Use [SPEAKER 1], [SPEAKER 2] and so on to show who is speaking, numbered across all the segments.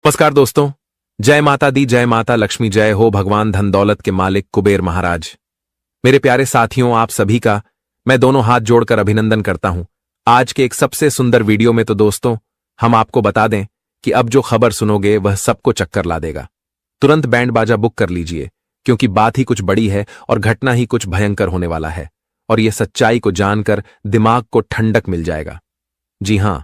[SPEAKER 1] नमस्कार दोस्तों। जय माता दी, जय माता लक्ष्मी, जय हो भगवान धन दौलत के मालिक कुबेर महाराज। मेरे प्यारे साथियों, आप सभी का मैं दोनों हाथ जोड़कर अभिनंदन करता हूं। आज के एक सबसे सुंदर वीडियो में तो दोस्तों हम आपको बता दें कि अब जो खबर सुनोगे वह सबको चक्कर ला देगा। तुरंत बैंड बाजा बुक कर लीजिए, क्योंकि बात ही कुछ बड़ी है और घटना ही कुछ भयंकर होने वाला है। और यह सच्चाई को जानकर दिमाग को ठंडक मिल जाएगा। जी हां,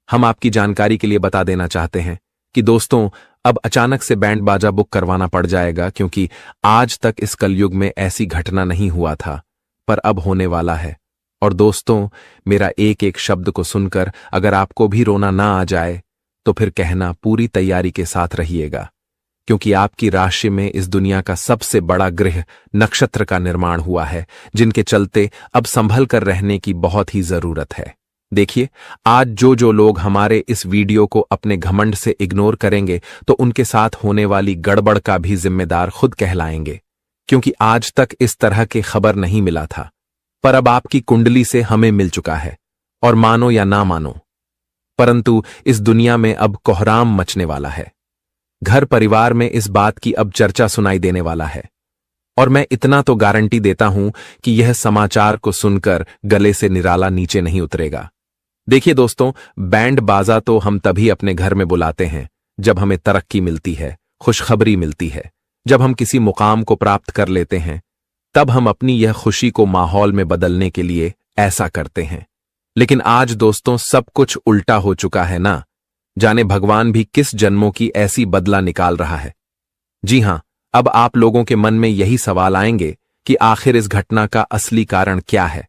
[SPEAKER 1] हम आपकी जानकारी के लिए बता देना चाहते हैं कि दोस्तों अब अचानक से बैंड बाजा बुक करवाना पड़ जाएगा, क्योंकि आज तक इस कलयुग में ऐसी घटना नहीं हुआ था, पर अब होने वाला है। और दोस्तों, मेरा एक एक शब्द को सुनकर अगर आपको भी रोना ना आ जाए तो फिर कहना पूरी तैयारी के साथ रहिएगा, क्योंकि आपकी राशि में इस दुनिया का सबसे बड़ा ग्रह नक्षत्र का निर्माण हुआ है, जिनके चलते अब संभल कर रहने की बहुत ही जरूरत है। देखिए, आज जो लोग हमारे इस वीडियो को अपने घमंड से इग्नोर करेंगे तो उनके साथ होने वाली गड़बड़ का भी जिम्मेदार खुद कहलाएंगे, क्योंकि आज तक इस तरह के खबर नहीं मिला था, पर अब आपकी कुंडली से हमें मिल चुका है। और मानो या ना मानो, परंतु इस दुनिया में अब कोहराम मचने वाला है। घर परिवार में इस बात की अब चर्चा सुनाई देने वाला है। और मैं इतना तो गारंटी देता हूं कि यह समाचार को सुनकर गले से निराला नीचे नहीं उतरेगा। देखिए दोस्तों, बैंड बाजा तो हम तभी अपने घर में बुलाते हैं जब हमें तरक्की मिलती है, खुशखबरी मिलती है, जब हम किसी मुकाम को प्राप्त कर लेते हैं, तब हम अपनी यह खुशी को माहौल में बदलने के लिए ऐसा करते हैं। लेकिन आज दोस्तों सब कुछ उल्टा हो चुका है ना। जाने भगवान भी किस जन्मों की ऐसी बदला निकाल रहा है। जी हां, अब आप लोगों के मन में यही सवाल आएंगे कि आखिर इस घटना का असली कारण क्या है।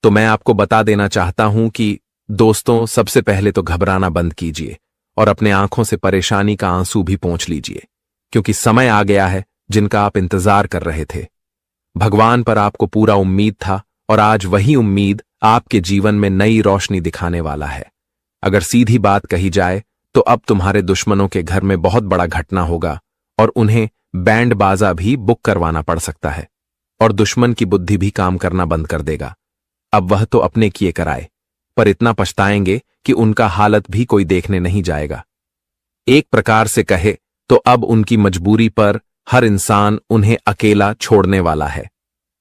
[SPEAKER 1] तो मैं आपको बता देना चाहता हूं कि दोस्तों, सबसे पहले तो घबराना बंद कीजिए और अपने आंखों से परेशानी का आंसू भी पोंछ लीजिए, क्योंकि समय आ गया है जिनका आप इंतजार कर रहे थे। भगवान पर आपको पूरा उम्मीद था और आज वही उम्मीद आपके जीवन में नई रोशनी दिखाने वाला है। अगर सीधी बात कही जाए तो अब तुम्हारे दुश्मनों के घर में बहुत बड़ा घटना होगा और उन्हें बैंड बाजा भी बुक करवाना पड़ सकता है। और दुश्मन की बुद्धि भी काम करना बंद कर देगा। अब वह तो अपने किए कराए, पर इतना पछताएंगे कि उनका हालत भी कोई देखने नहीं जाएगा। एक प्रकार से कहे तो अब उनकी मजबूरी पर हर इंसान उन्हें अकेला छोड़ने वाला है।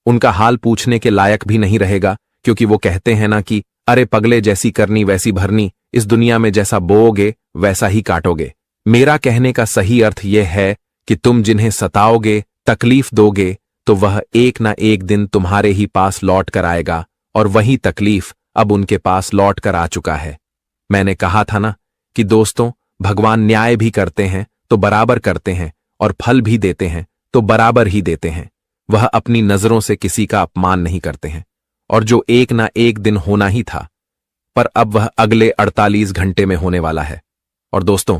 [SPEAKER 1] उनका हाल पूछने के लायक भी नहीं रहेगा, क्योंकि वो कहते हैं ना कि अरे पगले, जैसी करनी वैसी भरनी, इस दुनिया में जैसा बोओगे वैसा ही काटोगे। मेरा कहने का सही अर्थ यह है कि तुम जिन्हें सताओगे, तकलीफ दोगे, तो वह एक ना एक दिन तुम्हारे ही पास लौट कर आएगा। और वही तकलीफ अब उनके पास लौट कर आ चुका है। मैंने कहा था ना कि दोस्तों, भगवान न्याय भी करते हैं तो बराबर करते हैं, और फल भी देते हैं तो बराबर ही देते हैं। वह अपनी नजरों से किसी का अपमान नहीं करते हैं। और जो एक ना एक दिन होना ही था, पर अब वह अगले 48 घंटे में होने वाला है। और दोस्तों,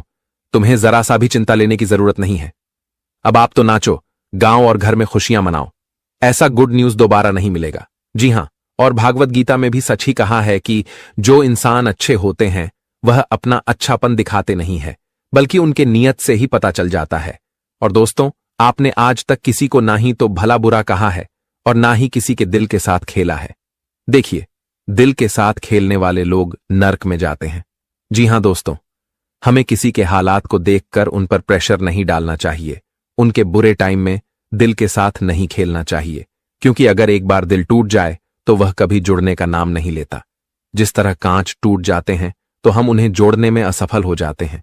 [SPEAKER 1] तुम्हें जरा सा भी चिंता लेने की जरूरत नहीं है। अब आप तो नाचो, गांव और घर में खुशियां मनाओ। ऐसा गुड न्यूज दोबारा नहीं मिलेगा। जी हां, और भागवत गीता में भी सच ही कहा है कि जो इंसान अच्छे होते हैं वह अपना अच्छापन दिखाते नहीं है, बल्कि उनके नियत से ही पता चल जाता है। और दोस्तों, आपने आज तक किसी को ना ही तो भला बुरा कहा है और ना ही किसी के दिल के साथ खेला है। देखिए, दिल के साथ खेलने वाले लोग नर्क में जाते हैं। जी हां दोस्तों, हमें किसी के हालात को देखकर उन पर प्रेशर नहीं डालना चाहिए। उनके बुरे टाइम में दिल के साथ नहीं खेलना चाहिए, क्योंकि अगर एक बार दिल टूट जाए तो वह कभी जुड़ने का नाम नहीं लेता। जिस तरह कांच टूट जाते हैं तो हम उन्हें जोड़ने में असफल हो जाते हैं।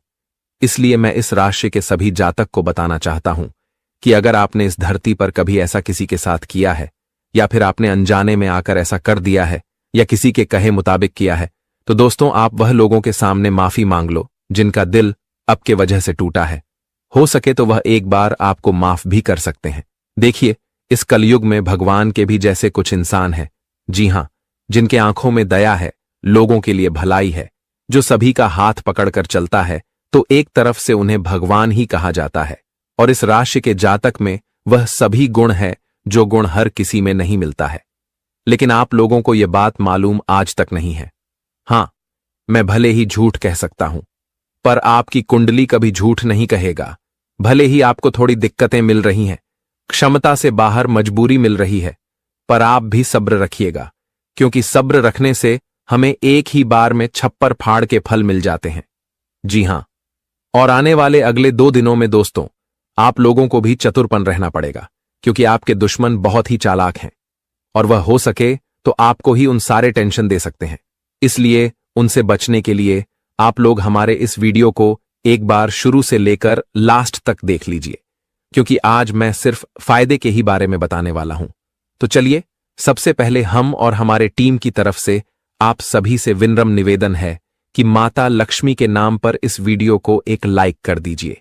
[SPEAKER 1] इसलिए मैं इस राशि के सभी जातक को बताना चाहता हूं कि अगर आपने इस धरती पर कभी ऐसा किसी के साथ किया है, या फिर आपने अनजाने में आकर ऐसा कर दिया है, या किसी के कहे मुताबिक किया है, तो दोस्तों आप वह लोगों के सामने माफी मांग लो जिनका दिल अब के वजह से टूटा है। हो सके तो वह एक बार आपको माफ भी कर सकते हैं। देखिए, इस कलयुग में भगवान के भी जैसे कुछ इंसान हैं। जी हां, जिनके आंखों में दया है, लोगों के लिए भलाई है, जो सभी का हाथ पकड़कर चलता है, तो एक तरफ से उन्हें भगवान ही कहा जाता है। और इस राशि के जातक में वह सभी गुण है जो गुण हर किसी में नहीं मिलता है। लेकिन आप लोगों को यह बात मालूम आज तक नहीं है। हां, मैं भले ही झूठ कह सकता हूं, पर आपकी कुंडली कभी झूठ नहीं कहेगा। भले ही आपको थोड़ी दिक्कतें मिल रही हैं, क्षमता से बाहर मजबूरी मिल रही है, पर आप भी सब्र रखिएगा, क्योंकि सब्र रखने से हमें एक ही बार में छप्पर फाड़ के फल मिल जाते हैं। जी हां, और आने वाले अगले 2 दिनों में दोस्तों, आप लोगों को भी चतुरपन रहना पड़ेगा, क्योंकि आपके दुश्मन बहुत ही चालाक हैं और वह हो सके तो आपको ही उन सारे टेंशन दे सकते हैं। इसलिए उनसे बचने के लिए आप लोग हमारे इस वीडियो को एक बार शुरू से लेकर लास्ट तक देख लीजिए, क्योंकि आज मैं सिर्फ फायदे के ही बारे में बताने वाला हूं। तो चलिए, सबसे पहले हम और हमारे टीम की तरफ से आप सभी से विनम्र निवेदन है कि माता लक्ष्मी के नाम पर इस वीडियो को एक लाइक कर दीजिए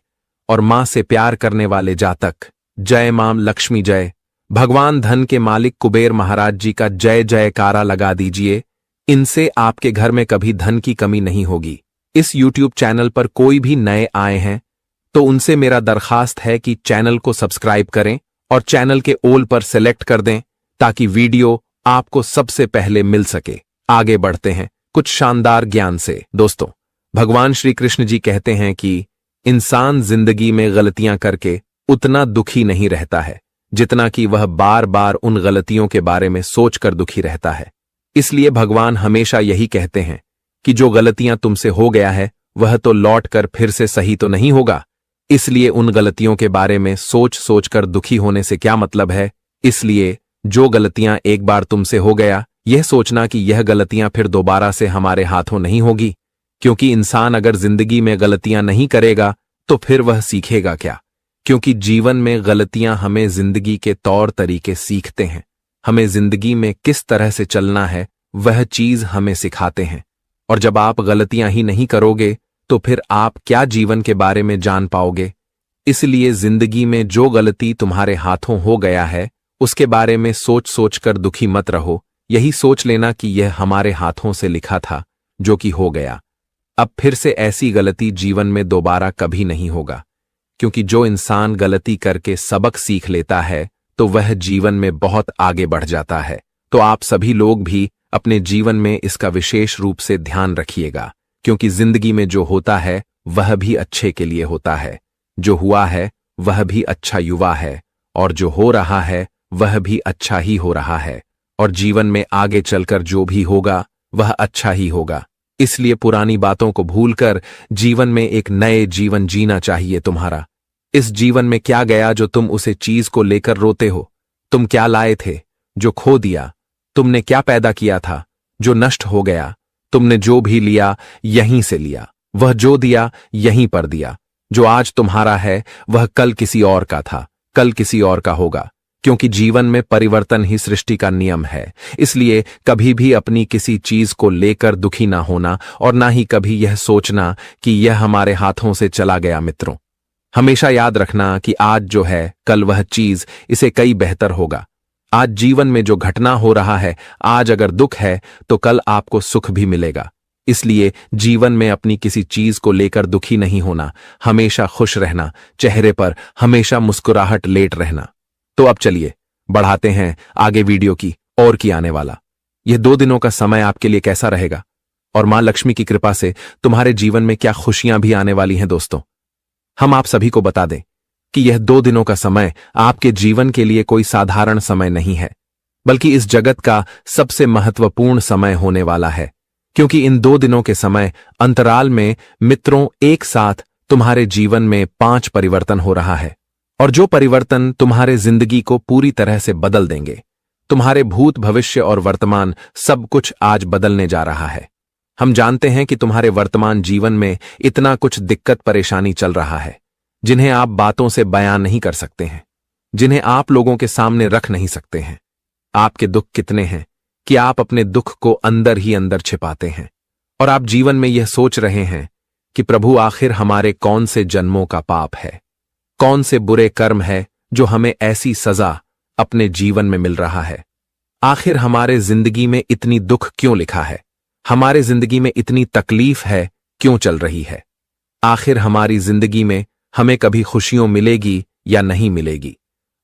[SPEAKER 1] और मां से प्यार करने वाले जातक जय मां लक्ष्मी जय, भगवान धन के मालिक कुबेर महाराज जी का जय जयकारा लगा दीजिए। इनसे आपके घर में कभी धन की कमी नहीं होगी। इस YouTube चैनल पर कोई भी नए आए हैं तो उनसे मेरा दरखास्त है कि चैनल को सब्सक्राइब करें और चैनल के ऑल पर सेलेक्ट कर दें ताकि वीडियो आपको सबसे पहले मिल सके। आगे बढ़ते हैं कुछ शानदार ज्ञान से। दोस्तों, भगवान श्री कृष्ण जी कहते हैं कि इंसान जिंदगी में गलतियां करके उतना दुखी नहीं रहता है जितना कि वह बार बार उन गलतियों के बारे में सोचकर दुखी रहता है। इसलिए भगवान हमेशा यही कहते हैं कि जो गलतियां तुमसे हो गया है वह तो लौट कर फिर से सही तो नहीं होगा। इसलिए उन गलतियों के बारे में सोच सोचकर दुखी होने से क्या मतलब है। इसलिए जो गलतियां एक बार तुमसे हो गया, यह सोचना कि यह गलतियां फिर दोबारा से हमारे हाथों नहीं होगी, क्योंकि इंसान अगर जिंदगी में गलतियां नहीं करेगा तो फिर वह सीखेगा क्या। क्योंकि जीवन में गलतियां हमें जिंदगी के तौर तरीके सीखते हैं। हमें जिंदगी में किस तरह से चलना है वह चीज हमें सिखाते हैं। और जब आप गलतियां ही नहीं करोगे तो फिर आप क्या जीवन के बारे में जान पाओगे। इसलिए जिंदगी में जो गलती तुम्हारे हाथों हो गया है उसके बारे में सोच सोचकर दुखी मत रहो। यही सोच लेना कि यह हमारे हाथों से लिखा था जो कि हो गया। अब फिर से ऐसी गलती जीवन में दोबारा कभी नहीं होगा, क्योंकि जो इंसान गलती करके सबक सीख लेता है तो वह जीवन में बहुत आगे बढ़ जाता है। तो आप सभी लोग भी अपने जीवन में इसका विशेष रूप से ध्यान रखिएगा, क्योंकि जिंदगी में जो होता है वह भी अच्छे के लिए होता है। जो हुआ है वह भी अच्छा युवा है और जो हो रहा है वह भी अच्छा ही हो रहा है। और जीवन में आगे चलकर जो भी होगा वह अच्छा ही होगा। इसलिए पुरानी बातों को भूलकर जीवन में एक नए जीवन जीना चाहिए तुम्हारा। इस जीवन में क्या गया जो तुम उसे चीज को लेकर रोते हो। तुम क्या लाए थे जो खो दिया। तुमने क्या पैदा किया था जो नष्ट हो गया। तुमने जो भी लिया यहीं से लिया, वह जो दिया यहीं पर दिया। जो आज तुम्हारा है वह कल किसी और का था, कल किसी और का होगा, क्योंकि जीवन में परिवर्तन ही सृष्टि का नियम है। इसलिए कभी भी अपनी किसी चीज को लेकर दुखी ना होना और ना ही कभी यह सोचना कि यह हमारे हाथों से चला गया। मित्रों, हमेशा याद रखना कि आज जो है कल वह चीज इसे कई बेहतर होगा। आज जीवन में जो घटना हो रहा है, आज अगर दुख है तो कल आपको सुख भी मिलेगा। इसलिए जीवन में अपनी किसी चीज को लेकर दुखी नहीं होना, हमेशा खुश रहना, चेहरे पर हमेशा मुस्कुराहट लेट रहना। तो अब चलिए बढ़ाते हैं आगे वीडियो की और की आने वाला यह 2 दिनों का समय आपके लिए कैसा रहेगा और मां लक्ष्मी की कृपा से तुम्हारे जीवन में क्या खुशियां भी आने वाली हैं। दोस्तों, हम आप सभी को बता दें कि यह 2 दिनों का समय आपके जीवन के लिए कोई साधारण समय नहीं है, बल्कि इस जगत का सबसे महत्वपूर्ण समय होने वाला है। क्योंकि इन 2 दिनों के समय अंतराल में मित्रों एक साथ तुम्हारे जीवन में 5 परिवर्तन हो रहा है, और जो परिवर्तन तुम्हारे जिंदगी को पूरी तरह से बदल देंगे। तुम्हारे भूत, भविष्य और वर्तमान सब कुछ आज बदलने जा रहा है। हम जानते हैं कि तुम्हारे वर्तमान जीवन में इतना कुछ दिक्कत परेशानी चल रहा है जिन्हें आप बातों से बयान नहीं कर सकते हैं, जिन्हें आप लोगों के सामने रख नहीं सकते हैं। आपके दुख कितने हैं कि आप अपने दुख को अंदर ही अंदर छिपाते हैं और आप जीवन में यह सोच रहे हैं कि प्रभु आखिर हमारे कौन से जन्मों का पाप है, कौन से बुरे कर्म है जो हमें ऐसी सजा अपने जीवन में मिल रहा है। आखिर हमारे जिंदगी में इतनी दुख क्यों लिखा है, हमारे जिंदगी में इतनी तकलीफ है क्यों चल रही है। आखिर हमारी जिंदगी में हमें कभी खुशियां मिलेगी या नहीं मिलेगी।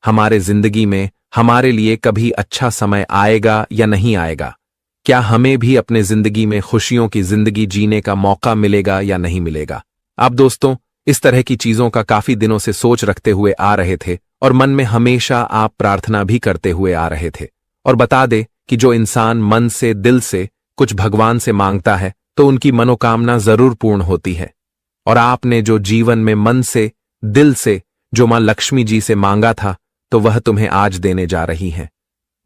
[SPEAKER 1] हमारे जिंदगी में हमारे लिए कभी अच्छा समय आएगा या नहीं आएगा। क्या हमें भी अपने जिंदगी में खुशियों की जिंदगी जीने का मौका मिलेगा या नहीं मिलेगा। आप दोस्तों इस तरह की चीजों का काफी दिनों से सोच रखते हुए आ रहे थे और मन में हमेशा आप प्रार्थना भी करते हुए आ रहे थे। और बता दे कि जो इंसान मन से, दिल से कुछ भगवान से मांगता है तो उनकी मनोकामना जरूर पूर्ण होती है। और आपने जो जीवन में मन से, दिल से जो मां लक्ष्मी जी से मांगा था, तो वह तुम्हें आज देने जा रही हैं।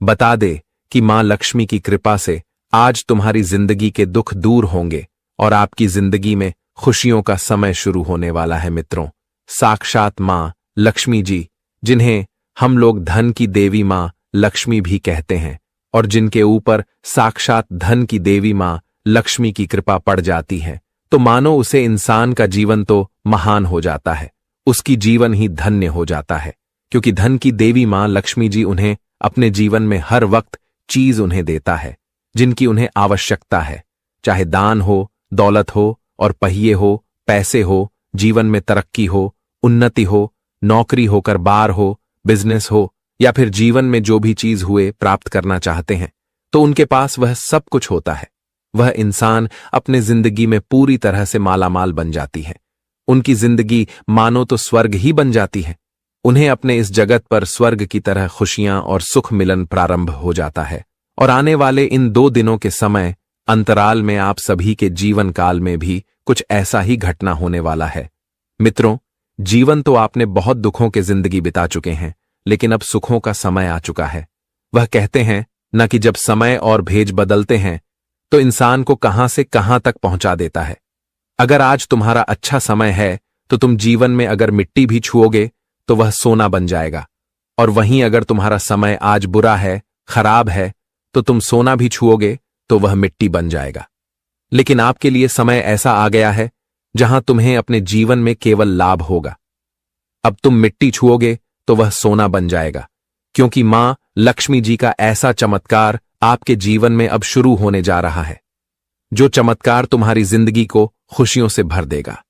[SPEAKER 1] बता दे कि मां लक्ष्मी की कृपा से आज तुम्हारी जिंदगी के दुख दूर होंगे और आपकी जिंदगी में खुशियों का समय शुरू होने वाला है। मित्रों, साक्षात मां लक्ष्मी जी, जिन्हें हम लोग धन की देवी मां लक्ष्मी भी कहते हैं और जिनके ऊपर साक्षात धन की देवी मां लक्ष्मी की कृपा पड़ जाती है, तो मानो उसे इंसान का जीवन तो महान हो जाता है, उसकी जीवन ही धन्य हो जाता है। क्योंकि धन की देवी मां लक्ष्मी जी उन्हें अपने जीवन में हर वक्त चीज उन्हें देता है जिनकी उन्हें आवश्यकता है, चाहे दान हो, दौलत हो और पहिए हो, पैसे हो, जीवन में तरक्की हो, उन्नति हो, नौकरी होकर बार हो, बिजनेस हो या फिर जीवन में जो भी चीज हुए प्राप्त करना चाहते हैं, तो उनके पास वह सब कुछ होता है। वह इंसान अपने जिंदगी में पूरी तरह से मालामाल बन जाती है। उनकी जिंदगी मानो तो स्वर्ग ही बन जाती है। उन्हें अपने इस जगत पर स्वर्ग की तरह खुशियां और सुख मिलन प्रारंभ हो जाता है। और आने वाले इन 2 दिनों के समय अंतराल में आप सभी के जीवन काल में भी कुछ ऐसा ही घटना होने वाला है। मित्रों, जीवन तो आपने बहुत दुखों के जिंदगी बिता चुके हैं, लेकिन अब सुखों का समय आ चुका है। वह कहते हैं न कि जब समय और भेज बदलते हैं तो इंसान को कहां से कहां तक पहुंचा देता है। अगर आज तुम्हारा अच्छा समय है तो तुम जीवन में अगर मिट्टी भी छुओगे तो वह सोना बन जाएगा, और वहीं अगर तुम्हारा समय आज बुरा है, खराब है, तो तुम सोना भी छुओगे तो वह मिट्टी बन जाएगा। लेकिन आपके लिए समय ऐसा आ गया है जहां तुम्हें अपने जीवन में केवल लाभ होगा। अब तुम मिट्टी छुओगे तो वह सोना बन जाएगा, क्योंकि मां लक्ष्मी जी का ऐसा चमत्कार आपके जीवन में अब शुरू होने जा रहा है, जो चमत्कार तुम्हारी जिंदगी को खुशियों से भर देगा।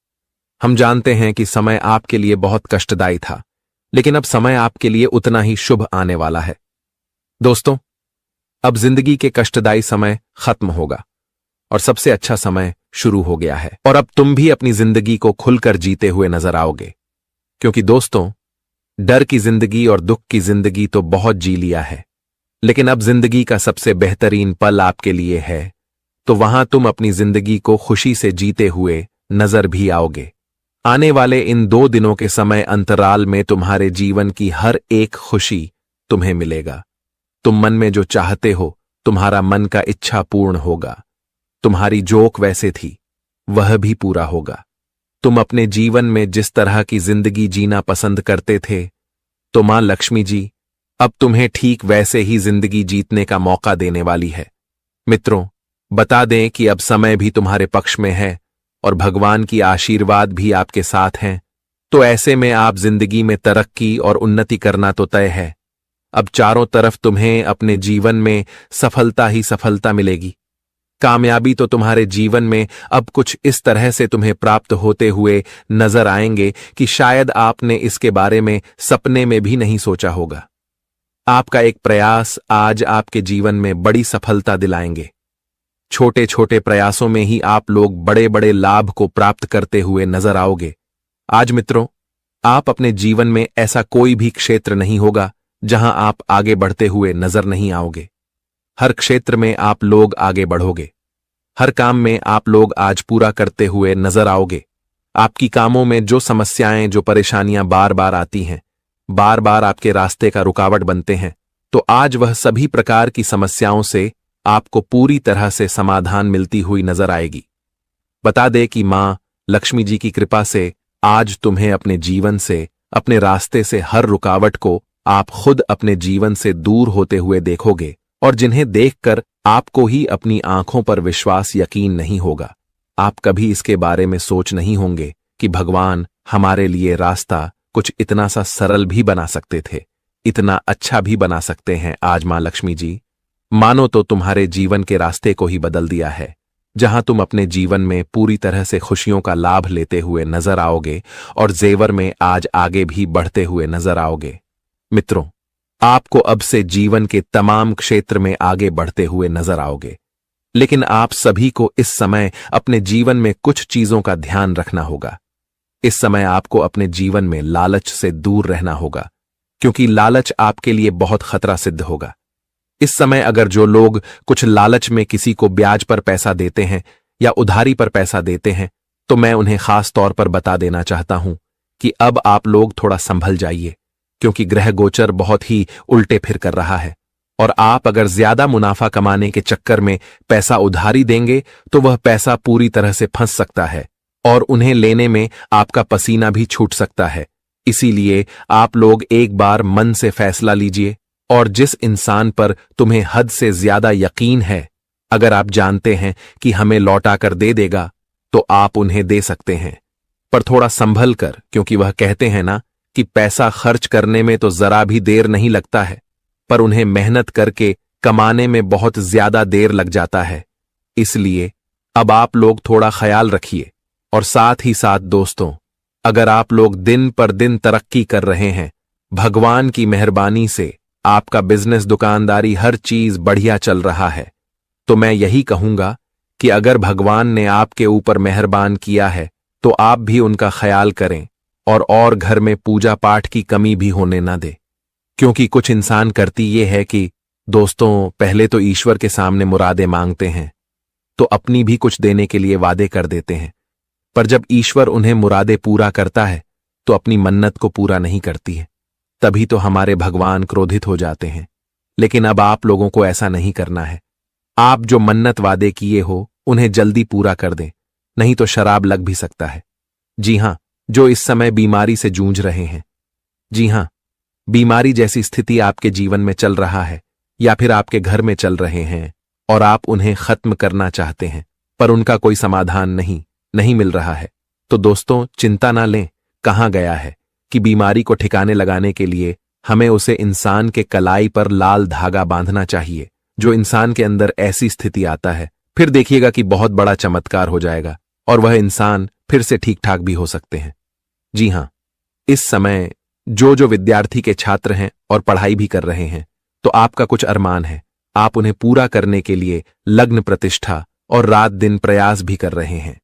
[SPEAKER 1] हम जानते हैं कि समय आपके लिए बहुत कष्टदायी था, लेकिन अब समय आपके लिए उतना ही शुभ आने वाला है। दोस्तों, अब जिंदगी के कष्टदायी समय खत्म होगा और सबसे अच्छा समय शुरू हो गया है, और अब तुम भी अपनी जिंदगी को खुलकर जीते हुए नजर आओगे। क्योंकि दोस्तों, डर की जिंदगी और दुख की जिंदगी तो बहुत जी लिया है, लेकिन अब जिंदगी का सबसे बेहतरीन पल आपके लिए है, तो वहां तुम अपनी जिंदगी को खुशी से जीते हुए नजर भी आओगे। आने वाले इन 2 दिनों के समय अंतराल में तुम्हारे जीवन की हर एक खुशी तुम्हें मिलेगा। तुम मन में जो चाहते हो, तुम्हारा मन का इच्छा पूर्ण होगा। तुम्हारी जोक वैसे थी, वह भी पूरा होगा। तुम अपने जीवन में जिस तरह की जिंदगी जीना पसंद करते थे, तो मां लक्ष्मी जी अब तुम्हें ठीक वैसे ही जिंदगी जीतने का मौका देने वाली है। मित्रों, बता दें कि अब समय भी तुम्हारे पक्ष में है और भगवान की आशीर्वाद भी आपके साथ हैं, तो ऐसे में आप जिंदगी में तरक्की और उन्नति करना तो तय है। अब चारों तरफ तुम्हें अपने जीवन में सफलता ही सफलता मिलेगी। कामयाबी तो तुम्हारे जीवन में अब कुछ इस तरह से तुम्हें प्राप्त होते हुए नजर आएंगे कि शायद आपने इसके बारे में सपने में भी नहीं सोचा होगा। आपका एक प्रयास आज आपके जीवन में बड़ी सफलता दिलाएंगे। छोटे छोटे प्रयासों में ही आप लोग बड़े बड़े लाभ को प्राप्त करते हुए नजर आओगे। आज मित्रों, आप अपने जीवन में ऐसा कोई भी क्षेत्र नहीं होगा जहां आप आगे बढ़ते हुए नजर नहीं आओगे। हर क्षेत्र में आप लोग आगे बढ़ोगे। हर काम में आप लोग आज पूरा करते हुए नजर आओगे। आपकी कामों में जो समस्याएं, जो परेशानियां बार बार आती हैं, बार बार आपके रास्ते का रुकावट बनते हैं, तो आज वह सभी प्रकार की समस्याओं से आपको पूरी तरह से समाधान मिलती हुई नजर आएगी। बता दे कि मां लक्ष्मी जी की कृपा से आज तुम्हें अपने जीवन से, अपने रास्ते से हर रुकावट को आप खुद अपने जीवन से दूर होते हुए देखोगे, और जिन्हें देखकर आपको ही अपनी आंखों पर विश्वास, यकीन नहीं होगा। आप कभी इसके बारे में सोच नहीं होंगे कि भगवान हमारे लिए रास्ता कुछ इतना सा सरल भी बना सकते थे, इतना अच्छा भी बना सकते हैं। आज मां लक्ष्मी जी मानो तो तुम्हारे जीवन के रास्ते को ही बदल दिया है, जहां तुम अपने जीवन में पूरी तरह से खुशियों का लाभ लेते हुए नजर आओगे और जेवर में आज आगे भी बढ़ते हुए नजर आओगे। मित्रों, आपको अब से जीवन के तमाम क्षेत्र में आगे बढ़ते हुए नजर आओगे, लेकिन आप सभी को इस समय अपने जीवन में कुछ चीजों का ध्यान रखना होगा। इस समय आपको अपने जीवन में लालच से दूर रहना होगा, क्योंकि लालच आपके लिए बहुत खतरा सिद्ध होगा। इस समय अगर जो लोग कुछ लालच में किसी को ब्याज पर पैसा देते हैं या उधारी पर पैसा देते हैं, तो मैं उन्हें खास तौर पर बता देना चाहता हूं कि अब आप लोग थोड़ा संभल जाइए, क्योंकि ग्रह गोचर बहुत ही उल्टे फिर कर रहा है। और आप अगर ज्यादा मुनाफा कमाने के चक्कर में पैसा उधारी देंगे तो वह पैसा पूरी तरह से फंस सकता है और उन्हें लेने में आपका पसीना भी छूट सकता है। इसीलिए आप लोग एक बार मन से फैसला लीजिए, और जिस इंसान पर तुम्हें हद से ज्यादा यकीन है, अगर आप जानते हैं कि हमें लौटा कर दे देगा, तो आप उन्हें दे सकते हैं, पर थोड़ा संभल कर, क्योंकि वह कहते हैं ना कि पैसा खर्च करने में तो जरा भी देर नहीं लगता है, पर उन्हें मेहनत करके कमाने में बहुत ज्यादा देर लग जाता है। इसलिए अब आप लोग थोड़ा ख्याल रखिए। और साथ ही साथ दोस्तों, अगर आप लोग दिन पर दिन तरक्की कर रहे हैं, भगवान की मेहरबानी से आपका बिजनेस, दुकानदारी, हर चीज बढ़िया चल रहा है, तो मैं यही कहूंगा कि अगर भगवान ने आपके ऊपर मेहरबान किया है तो आप भी उनका ख्याल करें और घर में पूजा पाठ की कमी भी होने ना दे। क्योंकि कुछ इंसान करती ये है कि दोस्तों, पहले तो ईश्वर के सामने मुरादें मांगते हैं, तो अपनी भी कुछ देने के लिए वादे कर देते हैं, पर जब ईश्वर उन्हें मुरादें पूरा करता है तो अपनी मन्नत को पूरा नहीं करती है। तभी तो हमारे भगवान क्रोधित हो जाते हैं। लेकिन अब आप लोगों को ऐसा नहीं करना है। आप जो मन्नत वादे किए हो उन्हें जल्दी पूरा कर दें, नहीं तो शराब लग भी सकता है। जी हां, जो इस समय बीमारी से जूझ रहे हैं, जी हां, बीमारी जैसी स्थिति आपके जीवन में चल रहा है या फिर आपके घर में चल रहे हैं और आप उन्हें खत्म करना चाहते हैं, पर उनका कोई समाधान नहीं मिल रहा है, तो दोस्तों चिंता ना लें। कहां गया है कि बीमारी को ठिकाने लगाने के लिए हमें उसे इंसान के कलाई पर लाल धागा बांधना चाहिए। जो इंसान के अंदर ऐसी स्थिति आता है, फिर देखिएगा कि बहुत बड़ा चमत्कार हो जाएगा और वह इंसान फिर से ठीक ठाक भी हो सकते हैं। जी हां, इस समय जो विद्यार्थी के छात्र हैं और पढ़ाई भी कर रहे हैं, तो आपका कुछ अरमान है, आप उन्हें पूरा करने के लिए लग्न प्रतिष्ठा और रात दिन प्रयास भी कर रहे हैं।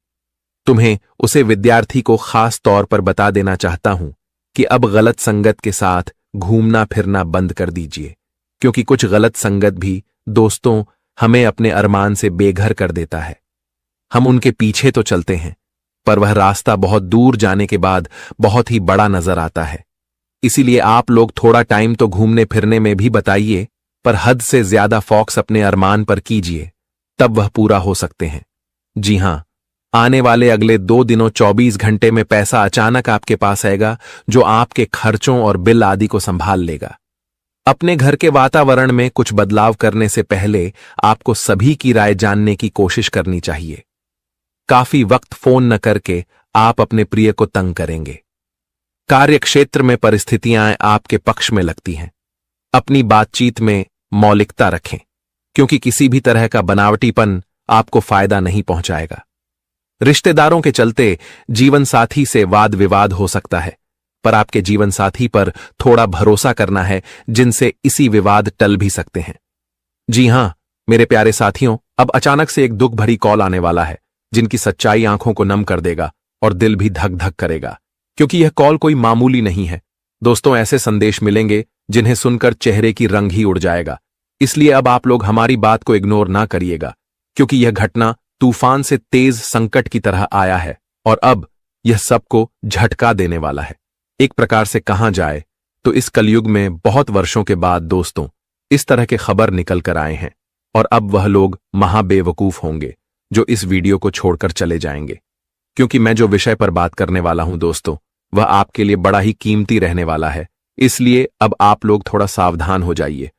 [SPEAKER 1] तुम्हें उसे विद्यार्थी को खास तौर पर बता देना चाहता हूं कि अब गलत संगत के साथ घूमना फिरना बंद कर दीजिए, क्योंकि कुछ गलत संगत भी दोस्तों हमें अपने अरमान से बेघर कर देता है। हम उनके पीछे तो चलते हैं, पर वह रास्ता बहुत दूर जाने के बाद बहुत ही बड़ा नजर आता है। इसीलिए आप लोग थोड़ा टाइम तो घूमने फिरने में भी बताइए, पर हद से ज्यादा फोकस अपने अरमान पर कीजिए, तब वह पूरा हो सकते हैं। जी हां, आने वाले अगले 2 दिनों 24 घंटे में पैसा अचानक आपके पास आएगा, जो आपके खर्चों और बिल आदि को संभाल लेगा। अपने घर के वातावरण में कुछ बदलाव करने से पहले आपको सभी की राय जानने की कोशिश करनी चाहिए। काफी वक्त फोन न करके आप अपने प्रिय को तंग करेंगे। कार्य क्षेत्र में परिस्थितियां आपके पक्ष में लगती हैं। अपनी बातचीत में मौलिकता रखें, क्योंकि किसी भी तरह का बनावटीपन आपको फायदा नहीं पहुंचाएगा। रिश्तेदारों के चलते जीवन साथी से वाद विवाद हो सकता है, पर आपके जीवन साथी पर थोड़ा भरोसा करना है, जिनसे इसी विवाद टल भी सकते हैं। जी हां मेरे प्यारे साथियों, अब अचानक से एक दुख भरी कॉल आने वाला है, जिनकी सच्चाई आंखों को नम कर देगा और दिल भी धक धक करेगा, क्योंकि यह कॉल कोई मामूली नहीं है। दोस्तों, ऐसे संदेश मिलेंगे जिन्हें सुनकर चेहरे की रंग ही उड़ जाएगा। इसलिए अब आप लोग हमारी बात को इग्नोर ना करिएगा, क्योंकि यह घटना तूफान से तेज संकट की तरह आया है और अब यह सबको झटका देने वाला है। एक प्रकार से कहा जाए तो इस कलयुग में बहुत वर्षों के बाद दोस्तों इस तरह के खबर निकल कर आए हैं, और अब वह लोग महाबेवकूफ होंगे जो इस वीडियो को छोड़कर चले जाएंगे, क्योंकि मैं जो विषय पर बात करने वाला हूं दोस्तों, वह आपके लिए बड़ा ही कीमती रहने वाला है। इसलिए अब आप लोग थोड़ा सावधान हो जाइए।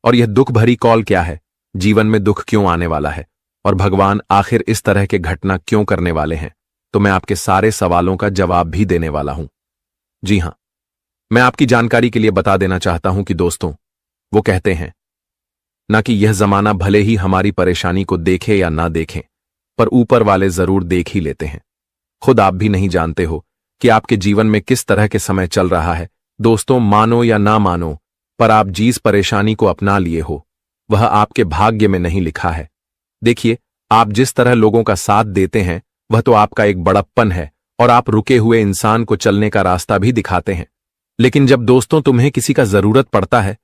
[SPEAKER 1] और यह दुख भरी कॉल क्या है, जीवन में दुख क्यों आने वाला है, और भगवान आखिर इस तरह के घटना क्यों करने वाले हैं, तो मैं आपके सारे सवालों का जवाब भी देने वाला हूं। जी हां, मैं आपकी जानकारी के लिए बता देना चाहता हूं कि दोस्तों, वो कहते हैं ना कि यह जमाना भले ही हमारी परेशानी को देखे या ना देखें, पर ऊपर वाले जरूर देख ही लेते हैं। खुद आप भी नहीं जानते हो कि आपके जीवन में किस तरह के समय चल रहा है। दोस्तों, मानो या ना मानो, पर आप जिस परेशानी को अपना लिए हो वह आपके भाग्य में नहीं लिखा है। देखिए, आप जिस तरह लोगों का साथ देते हैं वह तो आपका एक बड़प्पन है, और आप रुके हुए इंसान को चलने का रास्ता भी दिखाते हैं। लेकिन जब दोस्तों तुम्हें किसी का जरूरत पड़ता है,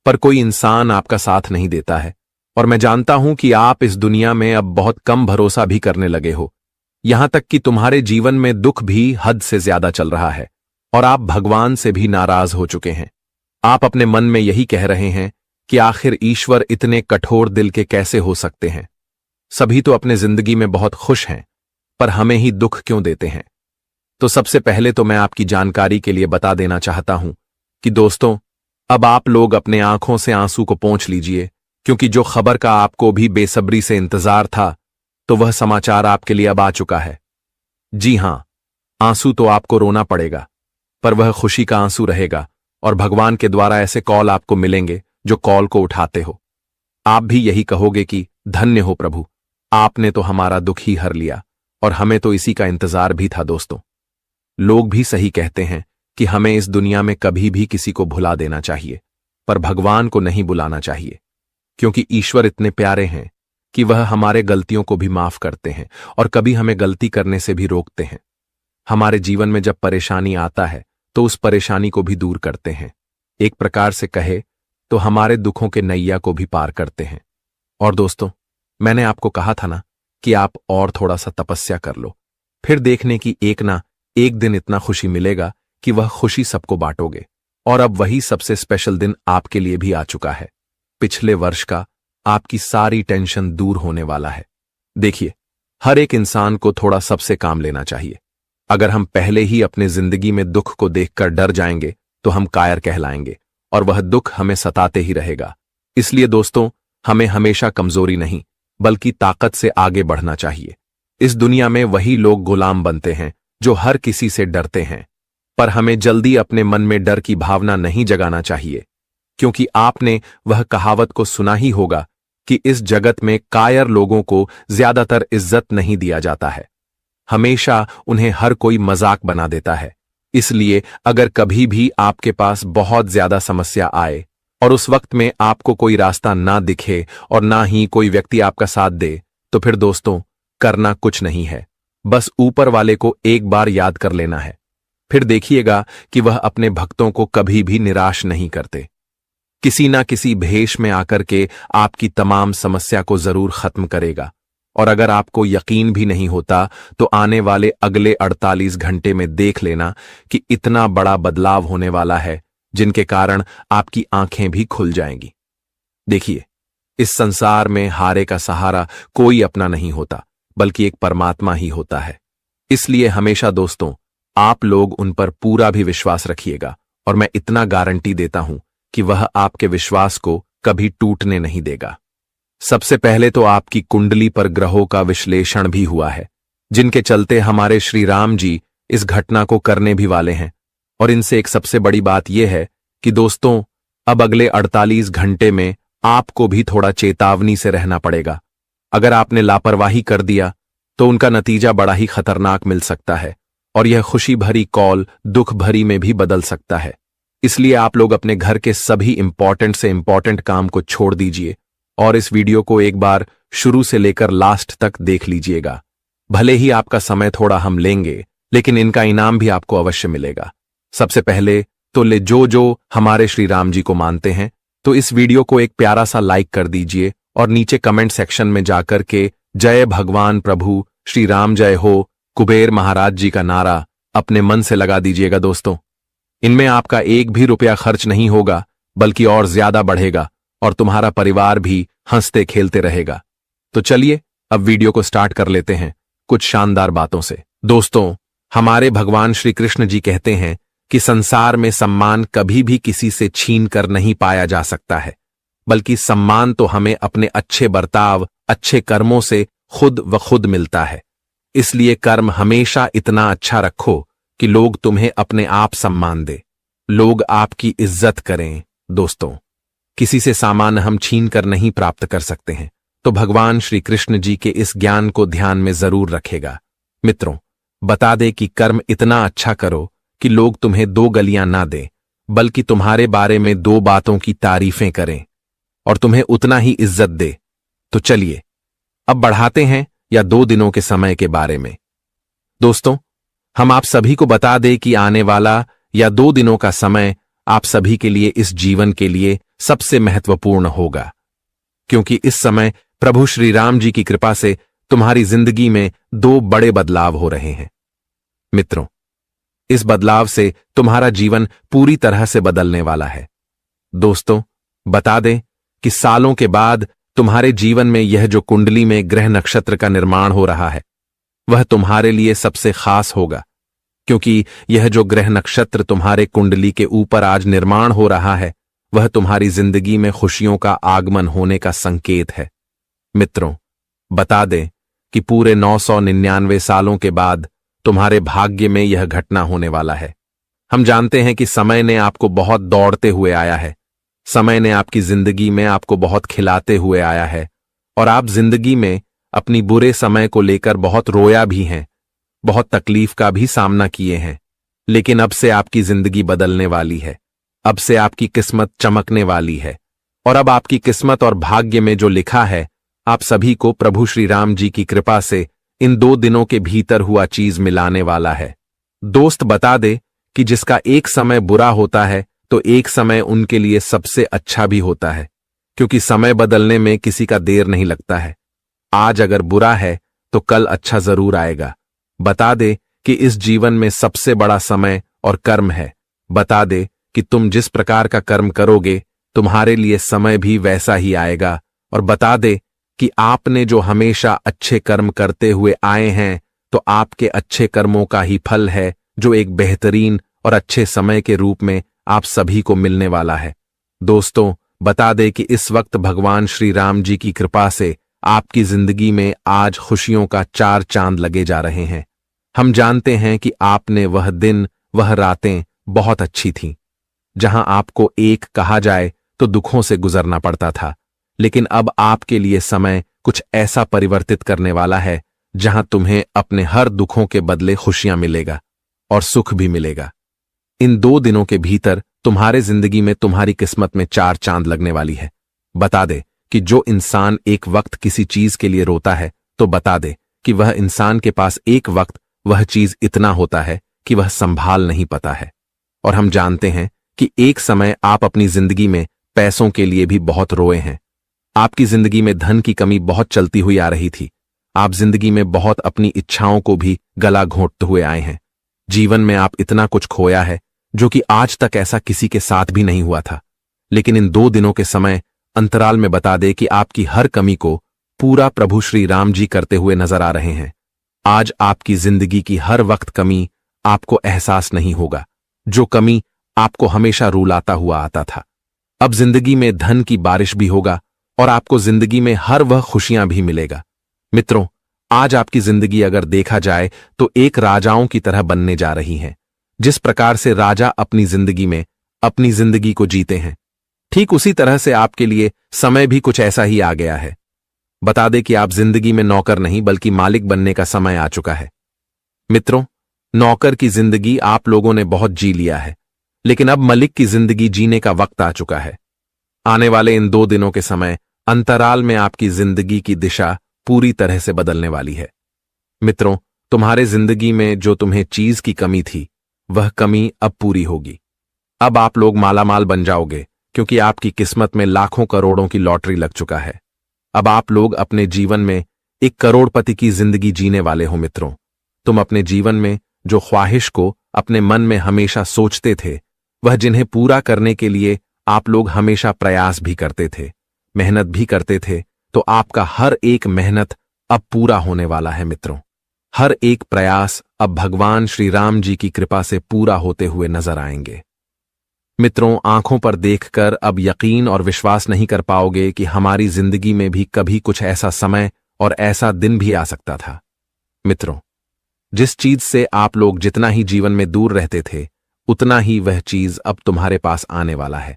[SPEAKER 1] पर कोई इंसान आपका साथ नहीं देता है, और मैं जानता हूं कि आप इस दुनिया में अब बहुत कम भरोसा भी करने लगे हो, यहां तक कि तुम्हारे जीवन में दुख भी हद से ज्यादा चल रहा है और आप भगवान से भी नाराज हो चुके हैं। आप अपने मन में यही कह रहे हैं कि आखिर ईश्वर इतने कठोर दिल के कैसे हो सकते हैं। सभी तो अपने जिंदगी में बहुत खुश हैं, पर हमें ही दुख क्यों देते हैं। तो सबसे पहले तो मैं आपकी जानकारी के लिए बता देना चाहता हूं कि दोस्तों, अब आप लोग अपने आंखों से आंसू को पोंछ लीजिए, क्योंकि जो खबर का आपको भी बेसब्री से इंतजार था, तो वह समाचार आपके लिए अब आ चुका है। जी हां, आंसू तो आपको रोना पड़ेगा, पर वह खुशी का आंसू रहेगा और भगवान के द्वारा ऐसे कॉल आपको मिलेंगे जो कॉल को उठाते हो। आप भी यही कहोगे कि धन्य हो प्रभु, आपने तो हमारा दुख ही हर लिया और हमें तो इसी का इंतजार भी था। दोस्तों, लोग भी सही कहते हैं कि हमें इस दुनिया में कभी भी किसी को भुला देना चाहिए, पर भगवान को नहीं बुलाना चाहिए, क्योंकि ईश्वर इतने प्यारे हैं कि वह हमारे गलतियों को भी माफ करते हैं और कभी हमें गलती करने से भी रोकते हैं। हमारे जीवन में जब परेशानी आता है तो उस परेशानी को भी दूर करते हैं। एक प्रकार से कहे तो हमारे दुखों के नैया को भी पार करते हैं। और दोस्तों, मैंने आपको कहा था ना कि आप और थोड़ा सा तपस्या कर लो, फिर देखने की एक ना एक दिन इतना खुशी मिलेगा कि वह खुशी सबको बांटोगे। और अब वही सबसे स्पेशल दिन आपके लिए भी आ चुका है। पिछले वर्ष का आपकी सारी टेंशन दूर होने वाला है। देखिए, हर एक इंसान को थोड़ा सबसे काम लेना चाहिए। अगर हम पहले ही अपने जिंदगी में दुख को देखकर डर जाएंगे तो हम कायर कहलाएंगे और वह दुख हमें सताते ही रहेगा। इसलिए दोस्तों, हमें हमेशा कमजोरी नहीं बल्कि ताकत से आगे बढ़ना चाहिए। इस दुनिया में वही लोग गुलाम बनते हैं जो हर किसी से डरते हैं, पर हमें जल्दी अपने मन में डर की भावना नहीं जगाना चाहिए, क्योंकि आपने वह कहावत को सुना ही होगा कि इस जगत में कायर लोगों को ज्यादातर इज्जत नहीं दिया जाता है। हमेशा उन्हें हर कोई मजाक बना देता है। इसलिए अगर कभी भी आपके पास बहुत ज्यादा समस्या आए और उस वक्त में आपको कोई रास्ता ना दिखे और ना ही कोई व्यक्ति आपका साथ दे, तो फिर दोस्तों, करना कुछ नहीं है, बस ऊपर वाले को एक बार याद कर लेना है। फिर देखिएगा कि वह अपने भक्तों को कभी भी निराश नहीं करते। किसी ना किसी भेष में आकर के आपकी तमाम समस्या को जरूर खत्म करेगा। और अगर आपको यकीन भी नहीं होता तो आने वाले अगले 48 घंटे में देख लेना कि इतना बड़ा बदलाव होने वाला है जिनके कारण आपकी आंखें भी खुल जाएंगी। देखिए, इस संसार में हारे का सहारा कोई अपना नहीं होता, बल्कि एक परमात्मा ही होता है। इसलिए हमेशा दोस्तों, आप लोग उन पर पूरा भी विश्वास रखिएगा और मैं इतना गारंटी देता हूं कि वह आपके विश्वास को कभी टूटने नहीं देगा। सबसे पहले तो आपकी कुंडली पर ग्रहों का विश्लेषण भी हुआ है, जिनके चलते हमारे श्री राम जी इस घटना को करने भी वाले हैं। और इनसे एक सबसे बड़ी बात यह है कि दोस्तों, अब अगले 48 घंटे में आपको भी थोड़ा चेतावनी से रहना पड़ेगा। अगर आपने लापरवाही कर दिया तो उनका नतीजा बड़ा ही खतरनाक मिल सकता है और यह खुशी भरी कॉल दुख भरी में भी बदल सकता है। इसलिए आप लोग अपने घर के सभी इंपॉर्टेंट से इंपॉर्टेंट काम को छोड़ दीजिए और इस वीडियो को एक बार शुरू से लेकर लास्ट तक देख लीजिएगा। भले ही आपका समय थोड़ा हम लेंगे, लेकिन इनका इनाम भी आपको अवश्य मिलेगा। सबसे पहले तो जो हमारे श्री राम जी को मानते हैं, तो इस वीडियो को एक प्यारा सा लाइक कर दीजिए और नीचे कमेंट सेक्शन में जाकर के जय भगवान प्रभु श्री राम जय हो कुबेर महाराज जी का नारा अपने मन से लगा दीजिएगा। दोस्तों, इनमें आपका एक भी रुपया खर्च नहीं होगा, बल्कि और ज्यादा बढ़ेगा और तुम्हारा परिवार भी हंसते खेलते रहेगा। तो चलिए अब वीडियो को स्टार्ट कर लेते हैं कुछ शानदार बातों से। दोस्तों, हमारे भगवान श्री कृष्ण जी कहते हैं कि संसार में सम्मान कभी भी किसी से छीन कर नहीं पाया जा सकता है, बल्कि सम्मान तो हमें अपने अच्छे बर्ताव, अच्छे कर्मों से खुद व खुद मिलता है। इसलिए कर्म हमेशा इतना अच्छा रखो कि लोग तुम्हें अपने आप सम्मान दे, लोग आपकी इज्जत करें। दोस्तों, किसी से सामान हम छीन कर नहीं प्राप्त कर सकते हैं, तो भगवान श्री कृष्ण जी के इस ज्ञान को ध्यान में जरूर रखेगा। मित्रों, बता दे कि कर्म इतना अच्छा करो कि लोग तुम्हें 2 गलियां ना दें, बल्कि तुम्हारे बारे में 2 बातों की तारीफें करें और तुम्हें उतना ही इज्जत दे। तो चलिए अब बढ़ाते हैं या 2 दिनों के समय के बारे में। दोस्तों, हम आप सभी को बता दें कि आने वाला या 2 दिनों का समय आप सभी के लिए इस जीवन के लिए सबसे महत्वपूर्ण होगा, क्योंकि इस समय प्रभु श्री राम जी की कृपा से तुम्हारी जिंदगी में दो बड़े बदलाव हो रहे हैं। मित्रों, इस बदलाव से तुम्हारा जीवन पूरी तरह से बदलने वाला है। दोस्तों, बता दें कि सालों के बाद तुम्हारे जीवन में यह जो कुंडली में ग्रह नक्षत्र का निर्माण हो रहा है, वह तुम्हारे लिए सबसे खास होगा, क्योंकि यह जो ग्रह नक्षत्र तुम्हारे कुंडली के ऊपर आज निर्माण हो रहा है, वह तुम्हारी जिंदगी में खुशियों का आगमन होने का संकेत है। मित्रों, बता दें कि पूरे 999 सालों के बाद तुम्हारे भाग्य में यह घटना होने वाला है। हम जानते हैं कि समय ने आपको बहुत दौड़ते हुए आया है, समय ने आपकी जिंदगी में आपको बहुत खिलाते हुए आया है, और आप जिंदगी में अपनी बुरे समय को लेकर बहुत रोया भी हैं, बहुत तकलीफ का भी सामना किए हैं। लेकिन अब से आपकी जिंदगी बदलने वाली है, अब से आपकी किस्मत चमकने वाली है, और अब आपकी किस्मत और भाग्य में जो लिखा है, आप सभी को प्रभु श्री राम जी की कृपा से इन 2 दिनों के भीतर हुआ चीज मिलाने वाला है। दोस्त, बता दे कि जिसका एक समय बुरा होता है तो एक समय उनके लिए सबसे अच्छा भी होता है, क्योंकि समय बदलने में किसी का देर नहीं लगता है। आज अगर बुरा है तो कल अच्छा जरूर आएगा। बता दे कि इस जीवन में सबसे बड़ा समय और कर्म है। बता दे कि तुम जिस प्रकार का कर्म करोगे, तुम्हारे लिए समय भी वैसा ही आएगा। और बता दे कि आपने जो हमेशा अच्छे कर्म करते हुए आए हैं, तो आपके अच्छे कर्मों का ही फल है, जो एक बेहतरीन और अच्छे समय के रूप में आप सभी को मिलने वाला है। दोस्तों, बता दे कि इस वक्त भगवान श्री राम जी की कृपा से आपकी जिंदगी में आज खुशियों का 4 चांद लगे जा रहे हैं। हम जानते हैं कि आपने वह दिन, वह रातें बहुत अच्छी थीं, जहां आपको एक कहा जाए तो दुखों से गुजरना पड़ता था। लेकिन अब आपके लिए समय कुछ ऐसा परिवर्तित करने वाला है, जहां तुम्हें अपने हर दुखों के बदले खुशियां मिलेगा और सुख भी मिलेगा। इन 2 दिनों के भीतर तुम्हारे जिंदगी में तुम्हारी किस्मत में 4 चांद लगने वाली है। बता दे कि जो इंसान एक वक्त किसी चीज के लिए रोता है, तो बता दे कि वह इंसान के पास एक वक्त वह चीज इतना होता है कि वह संभाल नहीं पाता है। और हम जानते हैं कि एक समय आप अपनी जिंदगी में पैसों के लिए भी बहुत रोए हैं। आपकी जिंदगी में धन की कमी बहुत चलती हुई आ रही थी। आप जिंदगी में बहुत अपनी इच्छाओं को भी गला घोंटते हुए आए हैं। जीवन में आप इतना कुछ खोया है जो कि आज तक ऐसा किसी के साथ भी नहीं हुआ था। लेकिन इन 2 दिनों के समय अंतराल में बता दे कि आपकी हर कमी को पूरा प्रभु श्री राम जी करते हुए नजर आ रहे हैं। आज आपकी जिंदगी की हर वक्त कमी आपको एहसास नहीं होगा, जो कमी आपको हमेशा रुलाता हुआ आता था। अब जिंदगी में धन की बारिश भी होगा और आपको जिंदगी में हर वह खुशियां भी मिलेगा। मित्रों, आज आपकी जिंदगी अगर देखा जाए तो एक राजाओं की तरह बनने जा रही है। जिस प्रकार से राजा अपनी जिंदगी में अपनी जिंदगी को जीते हैं, ठीक उसी तरह से आपके लिए समय भी कुछ ऐसा ही आ गया है। बता दे कि आप जिंदगी में नौकर नहीं बल्कि मालिक बनने का समय आ चुका है। मित्रों, नौकर की जिंदगी आप लोगों ने बहुत जी लिया है, लेकिन अब मलिक की जिंदगी जीने का वक्त आ चुका है। आने वाले इन 2 दिनों के समय अंतराल में आपकी जिंदगी की दिशा पूरी तरह से बदलने वाली है। मित्रों, तुम्हारे जिंदगी में जो तुम्हें चीज की कमी थी, वह कमी अब पूरी होगी। अब आप लोग मालामाल बन जाओगे, क्योंकि आपकी किस्मत में लाखों करोड़ों की लॉटरी लग चुका है। अब आप लोग अपने जीवन में एक करोड़पति की जिंदगी जीने वाले हो। मित्रों, तुम अपने जीवन में जो ख्वाहिश को अपने मन में हमेशा सोचते थे, वह जिन्हें पूरा करने के लिए आप लोग हमेशा प्रयास भी करते थे, मेहनत भी करते थे, तो आपका हर एक मेहनत अब पूरा होने वाला है। मित्रों, हर एक प्रयास अब भगवान श्री राम जी की कृपा से पूरा होते हुए नजर आएंगे। मित्रों, आंखों पर देखकर अब यकीन और विश्वास नहीं कर पाओगे कि हमारी जिंदगी में भी कभी कुछ ऐसा समय और ऐसा दिन भी आ सकता था। मित्रों, जिस चीज से आप लोग जितना ही जीवन में दूर रहते थे, उतना ही वह चीज अब तुम्हारे पास आने वाला है।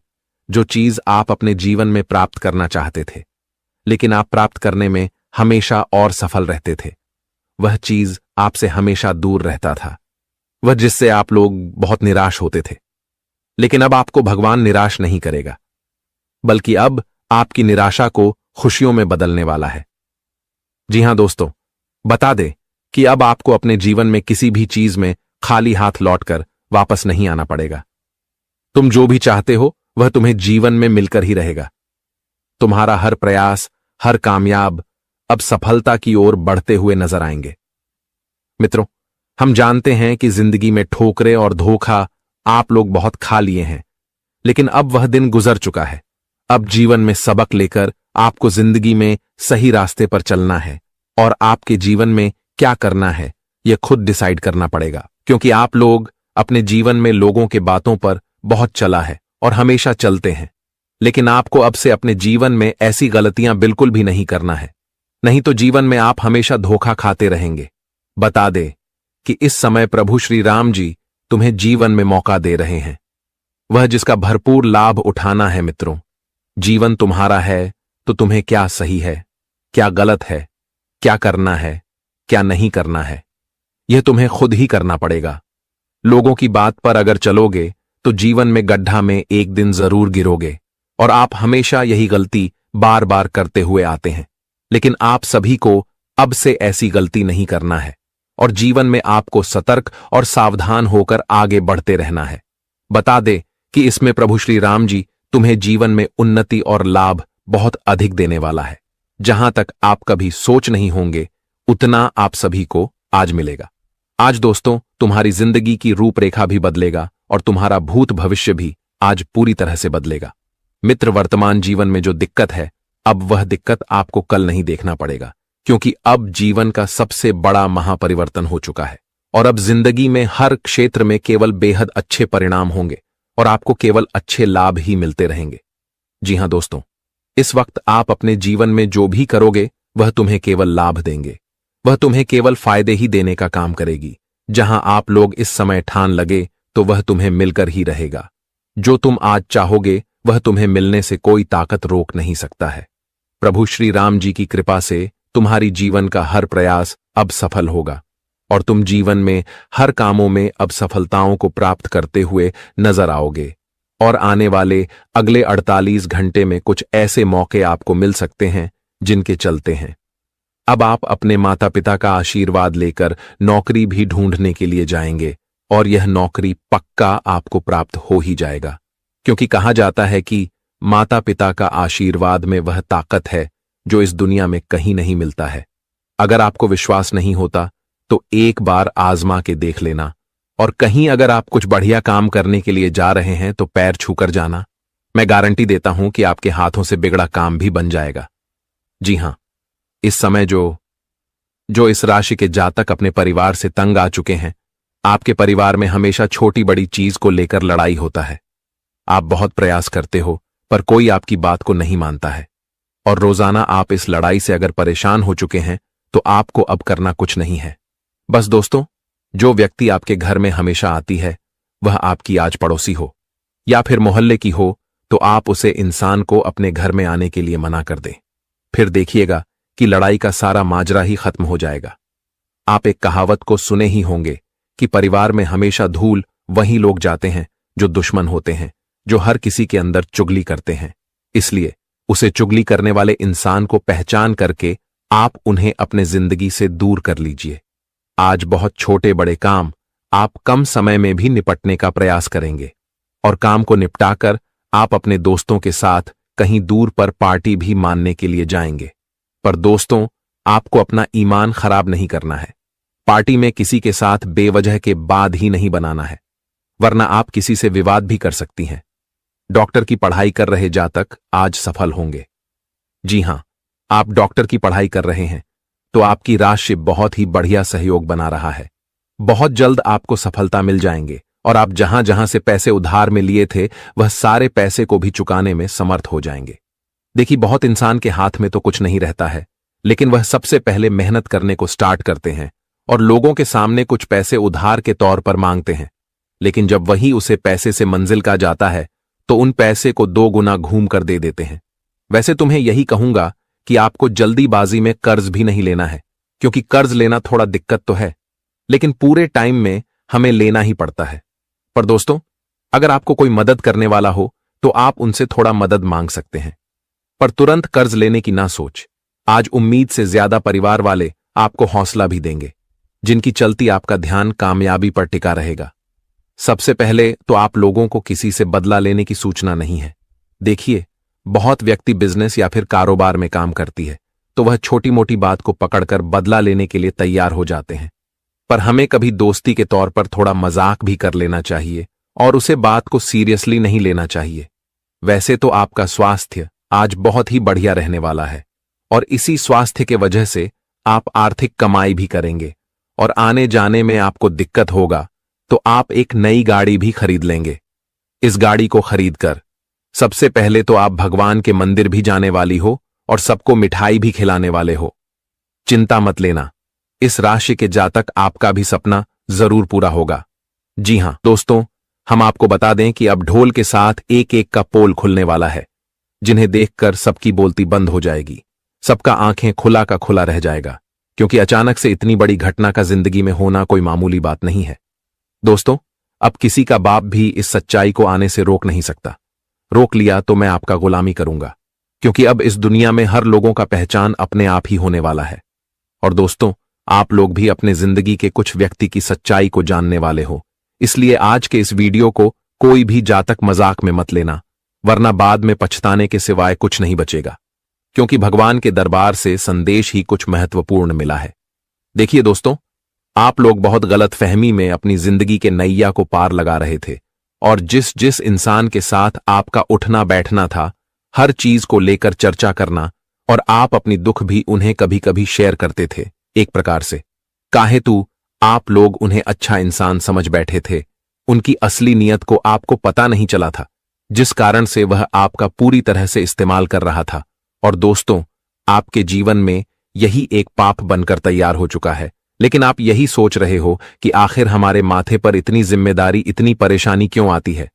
[SPEAKER 1] जो चीज आप अपने जीवन में प्राप्त करना चाहते थे, लेकिन आप प्राप्त करने में हमेशा और सफल रहते थे, वह चीज आपसे हमेशा दूर रहता था, वह जिससे आप लोग बहुत निराश होते थे। लेकिन अब आपको भगवान निराश नहीं करेगा, बल्कि अब आपकी निराशा को खुशियों में बदलने वाला है। जी हां दोस्तों, बता दे कि अब आपको अपने जीवन में किसी भी चीज में खाली हाथ लौटकर वापस नहीं आना पड़ेगा। तुम जो भी चाहते हो वह तुम्हें जीवन में मिलकर ही रहेगा। तुम्हारा हर प्रयास, हर कामयाब अब सफलता की ओर बढ़ते हुए नजर आएंगे। मित्रों, हम जानते हैं कि जिंदगी में ठोकरें और धोखा आप लोग बहुत खा लिए हैं, लेकिन अब वह दिन गुजर चुका है। अब जीवन में सबक लेकर आपको जिंदगी में सही रास्ते पर चलना है और आपके जीवन में क्या करना है यह खुद डिसाइड करना पड़ेगा, क्योंकि आप लोग अपने जीवन में लोगों के बातों पर बहुत चला है और हमेशा चलते हैं। लेकिन आपको अब से अपने जीवन में ऐसी गलतियां बिल्कुल भी नहीं करना है, नहीं तो जीवन में आप हमेशा धोखा खाते रहेंगे। बता दे कि इस समय प्रभु श्री राम जी तुम्हें जीवन में मौका दे रहे हैं, वह जिसका भरपूर लाभ उठाना है। मित्रों, जीवन तुम्हारा है तो तुम्हें क्या सही है, क्या गलत है, क्या करना है, क्या नहीं करना है, यह तुम्हें खुद ही करना पड़ेगा। लोगों की बात पर अगर चलोगे तो जीवन में गड्ढा में एक दिन जरूर गिरोगे और आप हमेशा यही गलती बार बार करते हुए आते हैं। लेकिन आप सभी को अब से ऐसी गलती नहीं करना है और जीवन में आपको सतर्क और सावधान होकर आगे बढ़ते रहना है। बता दे कि इसमें प्रभु श्री राम जी तुम्हें जीवन में उन्नति और लाभ बहुत अधिक देने वाला है। जहां तक आप कभी सोच नहीं होंगे उतना आप सभी को आज मिलेगा। आज दोस्तों, तुम्हारी जिंदगी की रूपरेखा भी बदलेगा और तुम्हारा भूत भविष्य भी आज पूरी तरह से बदलेगा। मित्र, वर्तमान जीवन में जो दिक्कत है, अब वह दिक्कत आपको कल नहीं देखना पड़ेगा, क्योंकि अब जीवन का सबसे बड़ा महापरिवर्तन हो चुका है और अब जिंदगी में हर क्षेत्र में केवल बेहद अच्छे परिणाम होंगे और आपको केवल अच्छे लाभ ही मिलते रहेंगे। जी हां दोस्तों, इस वक्त आप अपने जीवन में जो भी करोगे वह तुम्हें केवल लाभ देंगे, वह तुम्हें केवल फायदे ही देने का काम करेगी। जहां आप लोग इस समय ठान लगे तो वह तुम्हें मिलकर ही रहेगा। जो तुम आज चाहोगे वह तुम्हें मिलने से कोई ताकत रोक नहीं सकता है। प्रभु श्री राम जी की कृपा से तुम्हारी जीवन का हर प्रयास अब सफल होगा और तुम जीवन में हर कामों में अब सफलताओं को प्राप्त करते हुए नजर आओगे। और आने वाले अगले 48 घंटे में कुछ ऐसे मौके आपको मिल सकते हैं जिनके चलते हैं अब आप अपने माता पिता का आशीर्वाद लेकर नौकरी भी ढूंढने के लिए जाएंगे और यह नौकरी पक्का आपको प्राप्त हो ही जाएगा, क्योंकि कहा जाता है कि माता पिता का आशीर्वाद में वह ताकत है जो इस दुनिया में कहीं नहीं मिलता है। अगर आपको विश्वास नहीं होता तो एक बार आजमा के देख लेना, और कहीं अगर आप कुछ बढ़िया काम करने के लिए जा रहे हैं तो पैर छूकर जाना। मैं गारंटी देता हूं कि आपके हाथों से बिगड़ा काम भी बन जाएगा। जी हां, इस समय जो इस राशि के जातक अपने परिवार से तंग आ चुके हैं, आपके परिवार में हमेशा छोटी बड़ी चीज को लेकर लड़ाई होता है। आप बहुत प्रयास करते हो पर कोई आपकी बात को नहीं मानता है और रोजाना आप इस लड़ाई से अगर परेशान हो चुके हैं तो आपको अब करना कुछ नहीं है। बस दोस्तों, जो व्यक्ति आपके घर में हमेशा आती है वह आपकी आज पड़ोसी हो या फिर मोहल्ले की हो तो आप उसे इंसान को अपने घर में आने के लिए मना कर दें। फिर देखिएगा कि लड़ाई का सारा माजरा ही खत्म हो जाएगा। आप एक कहावत को सुने ही होंगे कि परिवार में हमेशा धूल वही लोग जाते हैं जो दुश्मन होते हैं, जो हर किसी के अंदर चुगली करते हैं। इसलिए उसे चुगली करने वाले इंसान को पहचान करके आप उन्हें अपने जिंदगी से दूर कर लीजिए। आज बहुत छोटे बड़े काम आप कम समय में भी निपटने का प्रयास करेंगे और काम को निपटाकर आप अपने दोस्तों के साथ कहीं दूर पर पार्टी भी मानने के लिए जाएंगे। पर दोस्तों, आपको अपना ईमान खराब नहीं करना है। पार्टी में किसी के साथ बेवजह के बाद ही नहीं बनाना है, वरना आप किसी से विवाद भी कर सकती हैं। डॉक्टर की पढ़ाई कर रहे जातक आज सफल होंगे। जी हां, आप डॉक्टर की पढ़ाई कर रहे हैं तो आपकी राशि बहुत ही बढ़िया सहयोग बना रहा है। बहुत जल्द आपको सफलता मिल जाएंगे और आप जहां जहां से पैसे उधार में लिए थे वह सारे पैसे को भी चुकाने में समर्थ हो जाएंगे। देखिए, बहुत इंसान के हाथ में तो कुछ नहीं रहता है, लेकिन वह सबसे पहले मेहनत करने को स्टार्ट करते हैं और लोगों के सामने कुछ पैसे उधार के तौर पर मांगते हैं। लेकिन जब वही उसे पैसे से मंजिल का जाता है तो उन पैसे को 2 गुना घूम कर दे देते हैं। वैसे तुम्हें यही कहूंगा कि आपको जल्दीबाजी में कर्ज भी नहीं लेना है, क्योंकि कर्ज लेना थोड़ा दिक्कत तो है, लेकिन पूरे टाइम में हमें लेना ही पड़ता है। पर दोस्तों, अगर आपको कोई मदद करने वाला हो तो आप उनसे थोड़ा मदद मांग सकते हैं, पर तुरंत कर्ज लेने की ना सोच। आज उम्मीद से ज्यादा परिवार वाले आपको हौसला भी देंगे, जिनकी चलती आपका ध्यान कामयाबी पर टिका रहेगा। सबसे पहले तो आप लोगों को किसी से बदला लेने की सूचना नहीं है। देखिए, बहुत व्यक्ति बिजनेस या फिर कारोबार में काम करती है तो वह छोटी मोटी बात को पकड़कर बदला लेने के लिए तैयार हो जाते हैं। पर हमें कभी दोस्ती के तौर पर थोड़ा मजाक भी कर लेना चाहिए और उसे बात को सीरियसली नहीं लेना चाहिए। वैसे तो आपका स्वास्थ्य आज बहुत ही बढ़िया रहने वाला है और इसी स्वास्थ्य के वजह से आप आर्थिक कमाई भी करेंगे और आने जाने में आपको दिक्कत होगा तो आप एक नई गाड़ी भी खरीद लेंगे। इस गाड़ी को खरीदकर सबसे पहले तो आप भगवान के मंदिर भी जाने वाली हो और सबको मिठाई भी खिलाने वाले हो। चिंता मत लेना, इस राशि के जातक आपका भी सपना जरूर पूरा होगा। जी हां दोस्तों, हम आपको बता दें कि अब ढोल के साथ एक एक का पोल खुलने वाला है, जिन्हें देखकर सबकी बोलती बंद हो जाएगी, सबका आंखें खुला का खुला रह जाएगा, क्योंकि अचानक से इतनी बड़ी घटना का जिंदगी में होना कोई मामूली बात नहीं है। दोस्तों, अब किसी का बाप भी इस सच्चाई को आने से रोक नहीं सकता। रोक लिया तो मैं आपका गुलामी करूंगा, क्योंकि अब इस दुनिया में हर लोगों का पहचान अपने आप ही होने वाला है। और दोस्तों, आप लोग भी अपने जिंदगी के कुछ व्यक्ति की सच्चाई को जानने वाले हो, इसलिए आज के इस वीडियो को कोई भी जातक मजाक में मत लेना, वरना बाद में पछताने के सिवाय कुछ नहीं बचेगा, क्योंकि भगवान के दरबार से संदेश ही कुछ महत्वपूर्ण मिला है। देखिए दोस्तों, आप लोग बहुत गलत फहमी में अपनी जिंदगी के नैया को पार लगा रहे थे और जिस जिस इंसान के साथ आपका उठना बैठना था, हर चीज को लेकर चर्चा करना और आप अपनी दुख भी उन्हें कभी कभी शेयर करते थे। एक प्रकार से काहेतु आप लोग उन्हें अच्छा इंसान समझ बैठे थे, उनकी असली नीयत को आपको पता नहीं चला था, जिस कारण से वह आपका पूरी तरह से इस्तेमाल कर रहा था। और दोस्तों, आपके जीवन में यही एक पाप बनकर तैयार हो चुका है, लेकिन आप यही सोच रहे हो कि आखिर हमारे माथे पर इतनी जिम्मेदारी, इतनी परेशानी क्यों आती है?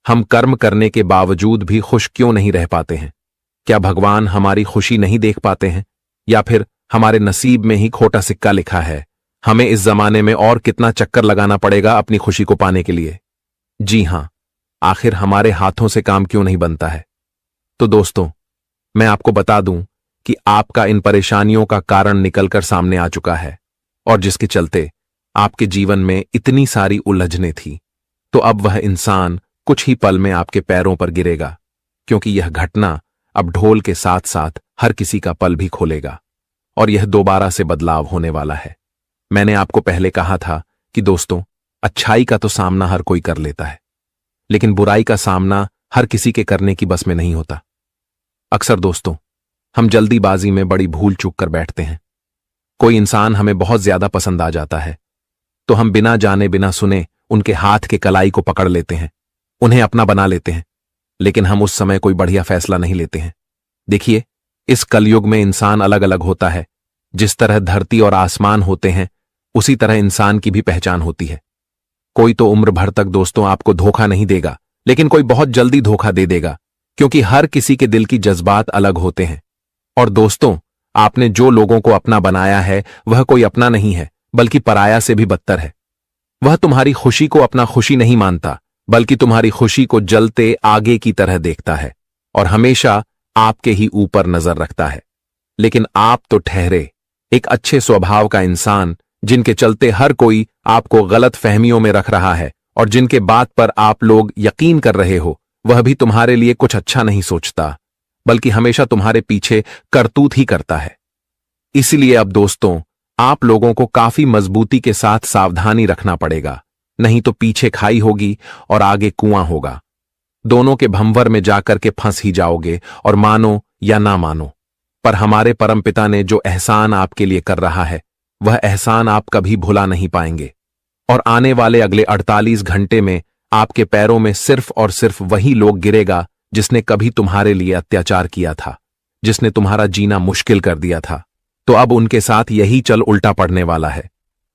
[SPEAKER 1] हम कर्म करने के बावजूद भी खुश क्यों नहीं रह पाते हैं? क्या भगवान हमारी खुशी नहीं देख पाते हैं, या फिर हमारे नसीब में ही खोटा सिक्का लिखा है? हमें इस जमाने में और कितना चक्कर लगाना पड़ेगा अपनी खुशी को पाने के लिए? जी हां, आखिर हमारे हाथों से काम क्यों नहीं बनता है? तो दोस्तों, मैं आपको बता दूं कि आपका इन परेशानियों का कारण निकलकर सामने आ चुका है, और जिसके चलते आपके जीवन में इतनी सारी उलझनें थी, तो अब वह इंसान कुछ ही पल में आपके पैरों पर गिरेगा, क्योंकि यह घटना अब ढोल के साथ साथ हर किसी का पल भी खोलेगा और यह दोबारा से बदलाव होने वाला है। मैंने आपको पहले कहा था कि दोस्तों, अच्छाई का तो सामना हर कोई कर लेता है, लेकिन बुराई का सामना हर किसी के करने की बस में नहीं होता। अक्सर दोस्तों, हम जल्दीबाजी में बड़ी भूल चूक कर बैठते हैं। कोई इंसान हमें बहुत ज्यादा पसंद आ जाता है तो हम बिना जाने बिना सुने उनके हाथ के कलाई को पकड़ लेते हैं, उन्हें अपना बना लेते हैं, लेकिन हम उस समय कोई बढ़िया फैसला नहीं लेते हैं। देखिए, इस कलयुग में इंसान अलग अलग होता है। जिस तरह धरती और आसमान होते हैं, उसी तरह इंसान की भी पहचान होती है। कोई तो उम्र भर तक दोस्तों आपको धोखा नहीं देगा, लेकिन कोई बहुत जल्दी धोखा दे देगा, क्योंकि हर किसी के दिल की जज्बात अलग होते हैं। और दोस्तों, आपने जो लोगों को अपना बनाया है वह कोई अपना नहीं है, बल्कि पराया से भी बदतर है। वह तुम्हारी खुशी को अपना खुशी नहीं मानता, बल्कि तुम्हारी खुशी को जलते आगे की तरह देखता है और हमेशा आपके ही ऊपर नजर रखता है। लेकिन आप तो ठहरे एक अच्छे स्वभाव का इंसान, जिनके चलते हर कोई आपको गलत फहमियों में रख रहा है और जिनके बात पर आप लोग यकीन कर रहे हो, वह भी तुम्हारे लिए कुछ अच्छा नहीं सोचता, बल्कि हमेशा तुम्हारे पीछे करतूत ही करता है। इसलिए अब दोस्तों, आप लोगों को काफी मजबूती के साथ सावधानी रखना पड़ेगा, नहीं तो पीछे खाई होगी और आगे कुआं होगा। दोनों के भंवर में जाकर के फंस ही जाओगे, और मानो या ना मानो, पर हमारे परमपिता ने जो एहसान आपके लिए कर रहा है, वह एहसान आप कभी भुला नहीं पाएंगे। और आने वाले अगले 48 घंटे में आपके पैरों में सिर्फ और सिर्फ वही लोग गिरेगा जिसने कभी तुम्हारे लिए अत्याचार किया था, जिसने तुम्हारा जीना मुश्किल कर दिया था। तो अब उनके साथ यही चल उल्टा पड़ने वाला है।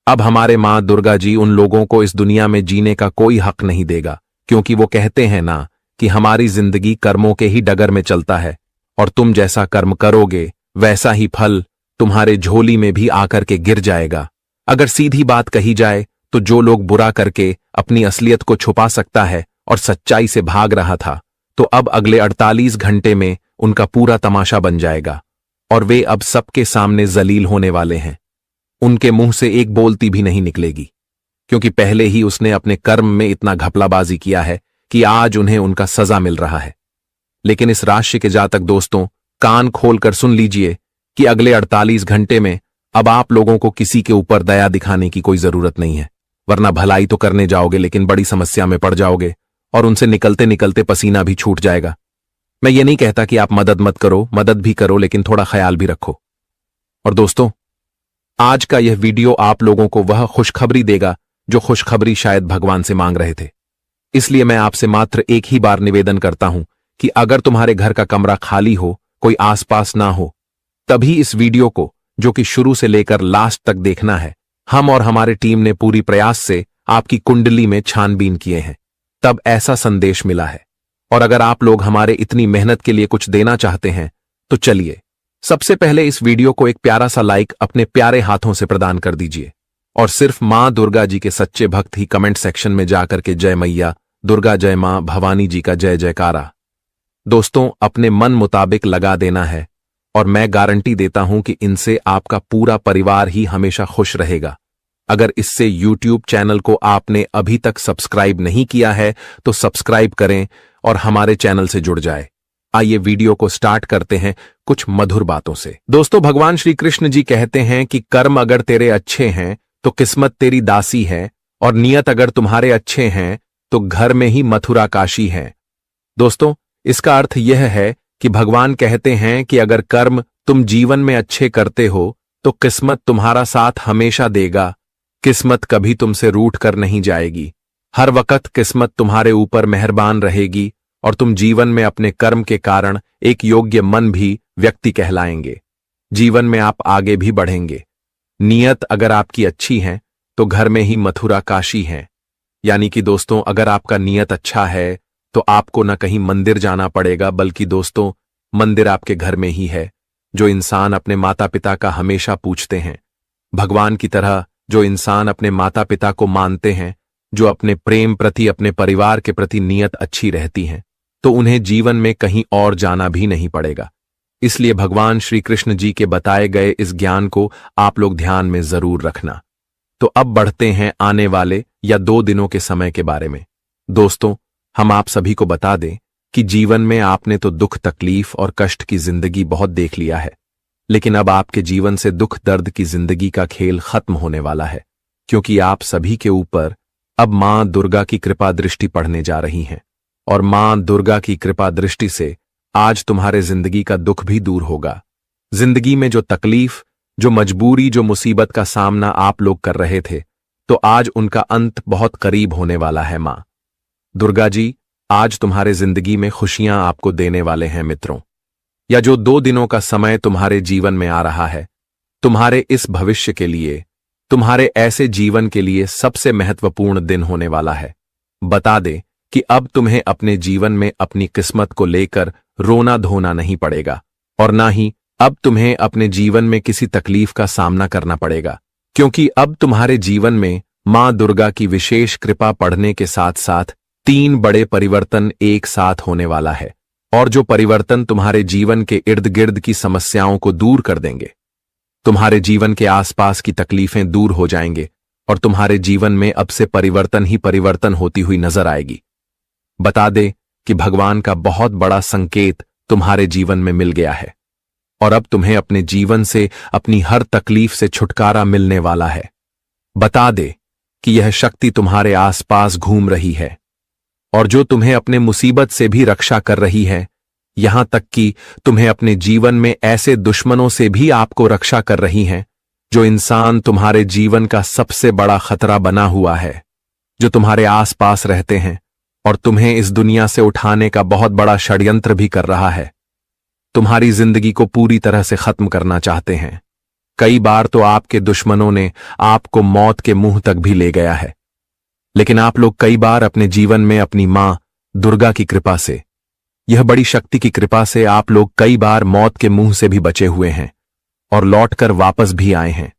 [SPEAKER 1] अब हमारे मां दुर्गा जी उन लोगों को इस दुनिया में जीने का कोई हक नहीं देगा, क्योंकि वो कहते हैं ना कि हमारी जिंदगी कर्मों के ही डगर में चलता है, और तुम जैसा कर्म करोगे वैसा ही फल तुम्हारे झोली में भी आकर के गिर जाएगा। अगर सीधी बात कही जाए तो जो लोग बुरा करके अपनी असलियत को छुपा सकता है और सच्चाई से भाग रहा था, तो अब अगले 48 घंटे में उनका पूरा तमाशा बन जाएगा और वे अब सबके सामने जलील होने वाले हैं। उनके मुंह से एक बोलती भी नहीं निकलेगी, क्योंकि पहले ही उसने अपने कर्म में इतना घपलाबाजी किया है कि आज उन्हें उनका सजा मिल रहा है। लेकिन इस राशि के जातक दोस्तों, कान खोलकर सुन लीजिए कि अगले 48 घंटे में अब आप लोगों को किसी के ऊपर दया दिखाने की कोई जरूरत नहीं है, वरना भलाई तो करने जाओगे लेकिन बड़ी समस्या में पड़ जाओगे और उनसे निकलते निकलते पसीना भी छूट जाएगा। मैं ये नहीं कहता कि आप मदद मत करो, मदद भी करो, लेकिन थोड़ा ख्याल भी रखो। और दोस्तों, आज का यह वीडियो आप लोगों को वह खुशखबरी देगा जो खुशखबरी शायद भगवान से मांग रहे थे। इसलिए मैं आपसे मात्र एक ही बार निवेदन करता हूं कि अगर तुम्हारे घर का कमरा खाली हो, कोई आसपास ना हो, तभी इस वीडियो को, जो कि शुरू से लेकर लास्ट तक देखना है। हम और हमारे टीम ने पूरी प्रयास से आपकी कुंडली में छानबीन किए हैं, तब ऐसा संदेश मिला है। और अगर आप लोग हमारे इतनी मेहनत के लिए कुछ देना चाहते हैं तो चलिए सबसे पहले इस वीडियो को एक प्यारा सा लाइक अपने प्यारे हाथों से प्रदान कर दीजिए। और सिर्फ मां दुर्गा जी के सच्चे भक्त ही कमेंट सेक्शन में जाकर के जय मैया दुर्गा, जय मां भवानी जी का जय जयकारा दोस्तों अपने मन मुताबिक लगा देना है। और मैं गारंटी देता हूं कि इनसे आपका पूरा परिवार ही हमेशा खुश रहेगा। अगर इससे YouTube चैनल को आपने अभी तक सब्सक्राइब नहीं किया है तो सब्सक्राइब करें और हमारे चैनल से जुड़ जाए। आइए वीडियो को स्टार्ट करते हैं कुछ मधुर बातों से। दोस्तों, भगवान श्री कृष्ण जी कहते हैं कि कर्म अगर तेरे अच्छे हैं तो किस्मत तेरी दासी है, और नियत अगर तुम्हारे अच्छे हैं तो घर में ही मथुरा काशी है। दोस्तों, इसका अर्थ यह है कि भगवान कहते हैं कि अगर कर्म तुम जीवन में अच्छे करते हो तो किस्मत तुम्हारा साथ हमेशा देगा। किस्मत कभी तुमसे रूठ कर नहीं जाएगी। हर वक्त किस्मत तुम्हारे ऊपर मेहरबान रहेगी और तुम जीवन में अपने कर्म के कारण एक योग्य मन भी व्यक्ति कहलाएंगे। जीवन में आप आगे भी बढ़ेंगे। नियत अगर आपकी अच्छी है तो घर में ही मथुरा काशी है। यानी कि दोस्तों, अगर आपका नियत अच्छा है तो आपको न कहीं मंदिर जाना पड़ेगा, बल्कि दोस्तों मंदिर आपके घर में ही है। जो इंसान अपने माता पिता का हमेशा पूछते हैं, भगवान की तरह जो इंसान अपने माता पिता को मानते हैं, जो अपने प्रेम प्रति, अपने परिवार के प्रति नियत अच्छी रहती हैं, तो उन्हें जीवन में कहीं और जाना भी नहीं पड़ेगा। इसलिए भगवान श्री कृष्ण जी के बताए गए इस ज्ञान को आप लोग ध्यान में जरूर रखना। तो अब बढ़ते हैं आने वाले या 2 दिनों के समय के बारे में। दोस्तों, हम आप सभी को बता दें कि जीवन में आपने तो दुख, तकलीफ और कष्ट की जिंदगी बहुत देख लिया है, लेकिन अब आपके जीवन से दुख दर्द की जिंदगी का खेल खत्म होने वाला है, क्योंकि आप सभी के ऊपर अब मां दुर्गा की कृपा दृष्टि पड़ने जा रही हैं। और मां दुर्गा की कृपा दृष्टि से आज तुम्हारे जिंदगी का दुख भी दूर होगा। जिंदगी में जो तकलीफ, जो मजबूरी, जो मुसीबत का सामना आप लोग कर रहे थे, तो आज उनका अंत बहुत करीब होने वाला है। मां दुर्गा जी आज तुम्हारे जिंदगी में खुशियां आपको देने वाले हैं मित्रों। या जो 2 दिनों का समय तुम्हारे जीवन में आ रहा है, तुम्हारे इस भविष्य के लिए, तुम्हारे ऐसे जीवन के लिए सबसे महत्वपूर्ण दिन होने वाला है। बता दे कि अब तुम्हें अपने जीवन में अपनी किस्मत को लेकर रोना धोना नहीं पड़ेगा, और ना ही अब तुम्हें अपने जीवन में किसी तकलीफ का सामना करना पड़ेगा, क्योंकि अब तुम्हारे जीवन में मां दुर्गा की विशेष कृपा पढ़ने के साथ साथ 3 बड़े परिवर्तन एक साथ होने वाला है। और जो परिवर्तन तुम्हारे जीवन के इर्द गिर्द की समस्याओं को दूर कर देंगे। तुम्हारे जीवन के आसपास की तकलीफें दूर हो जाएंगे और तुम्हारे जीवन में अब से परिवर्तन ही परिवर्तन होती हुई नजर आएगी। बता दे कि भगवान का बहुत बड़ा संकेत तुम्हारे जीवन में मिल गया है, और अब तुम्हें अपने जीवन से, अपनी हर तकलीफ से छुटकारा मिलने वाला है। बता दे कि यह शक्ति तुम्हारे आसपास घूम रही है, और जो तुम्हें अपने मुसीबत से भी रक्षा कर रही है, यहां तक कि तुम्हें अपने जीवन में ऐसे दुश्मनों से भी आपको रक्षा कर रही हैं, जो इंसान तुम्हारे जीवन का सबसे बड़ा खतरा बना हुआ है, जो तुम्हारे आसपास रहते हैं और तुम्हें इस दुनिया से उठाने का बहुत बड़ा षड्यंत्र भी कर रहा है। तुम्हारी जिंदगी को पूरी तरह से खत्म करना चाहते हैं। कई बार तो आपके दुश्मनों ने आपको मौत के मुंह तक भी ले गया है, लेकिन आप लोग कई बार अपने जीवन में अपनी मां दुर्गा की कृपा से, यह बड़ी शक्ति की कृपा से आप लोग कई बार मौत के मुंह से भी बचे हुए हैं और लौटकर वापस भी आए हैं।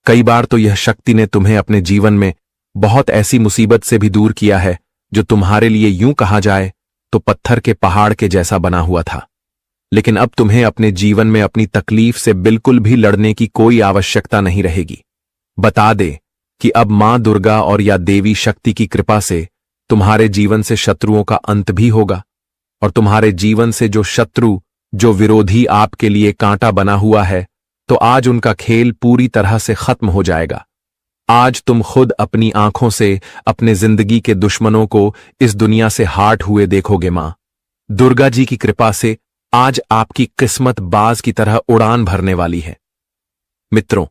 [SPEAKER 1] कई बार तो यह शक्ति ने तुम्हें अपने जीवन में बहुत ऐसी मुसीबत से भी दूर किया है जो तुम्हारे लिए यूं कहा जाए तो पत्थर के पहाड़ के जैसा बना हुआ था। लेकिन अब तुम्हें अपने जीवन में अपनी तकलीफ से बिल्कुल भी लड़ने की कोई आवश्यकता नहीं रहेगी। बता दे कि अब मां दुर्गा और या देवी शक्ति की कृपा से तुम्हारे जीवन से शत्रुओं का अंत भी होगा, और तुम्हारे जीवन से जो शत्रु जो विरोधी आपके लिए कांटा बना हुआ है, तो आज उनका खेल पूरी तरह से खत्म हो जाएगा। आज तुम खुद अपनी आंखों से अपने जिंदगी के दुश्मनों को इस दुनिया से हाट हुए देखोगे। मां दुर्गा जी की कृपा से आज आपकी किस्मत बाज की तरह उड़ान भरने वाली है। मित्रों,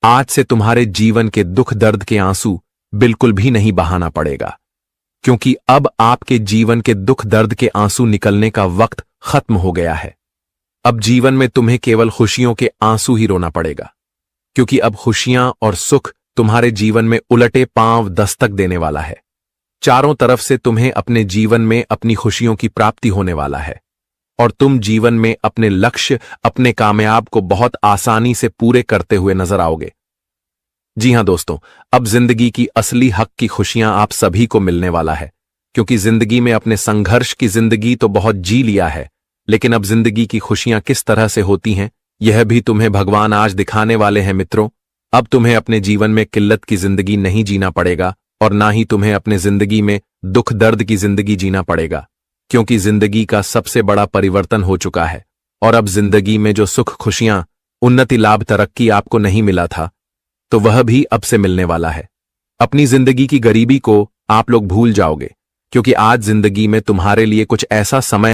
[SPEAKER 1] आज से तुम्हारे जीवन के दुख दर्द के आंसू बिल्कुल भी नहीं बहाना पड़ेगा, क्योंकि अब आपके जीवन के दुख दर्द के आंसू निकलने का वक्त खत्म हो गया है। अब जीवन में तुम्हें केवल खुशियों के आंसू ही रोना पड़ेगा, क्योंकि अब खुशियां और सुख तुम्हारे जीवन में उलटे पांव दस्तक देने वाला है। चारों तरफ से तुम्हें अपने जीवन में अपनी खुशियों की प्राप्ति होने वाला है और तुम जीवन में अपने लक्ष्य, अपने कामयाब को बहुत आसानी से पूरे करते हुए नजर आओगे। जी हां दोस्तों, अब जिंदगी की असली हक की खुशियां आप सभी को मिलने वाला है, क्योंकि जिंदगी में अपने संघर्ष की जिंदगी तो बहुत जी लिया है, लेकिन अब जिंदगी की खुशियां किस तरह से होती हैं, यह भी तुम्हें भगवान आज दिखाने वाले हैं। मित्रों, अब तुम्हें अपने जीवन में किल्लत की जिंदगी नहीं जीना पड़ेगा और ना ही तुम्हें अपने जिंदगी में दुख दर्द की जिंदगी जीना पड़ेगा, क्योंकि जिंदगी का सबसे बड़ा परिवर्तन हो चुका है और अब जिंदगी में जो सुख, खुशियां, उन्नति, लाभ, तरक्की आपको नहीं मिला था, तो वह भी अब से मिलने वाला है। अपनी जिंदगी की गरीबी को आप लोग भूल जाओगे, क्योंकि आज जिंदगी में तुम्हारे लिए कुछ ऐसा समय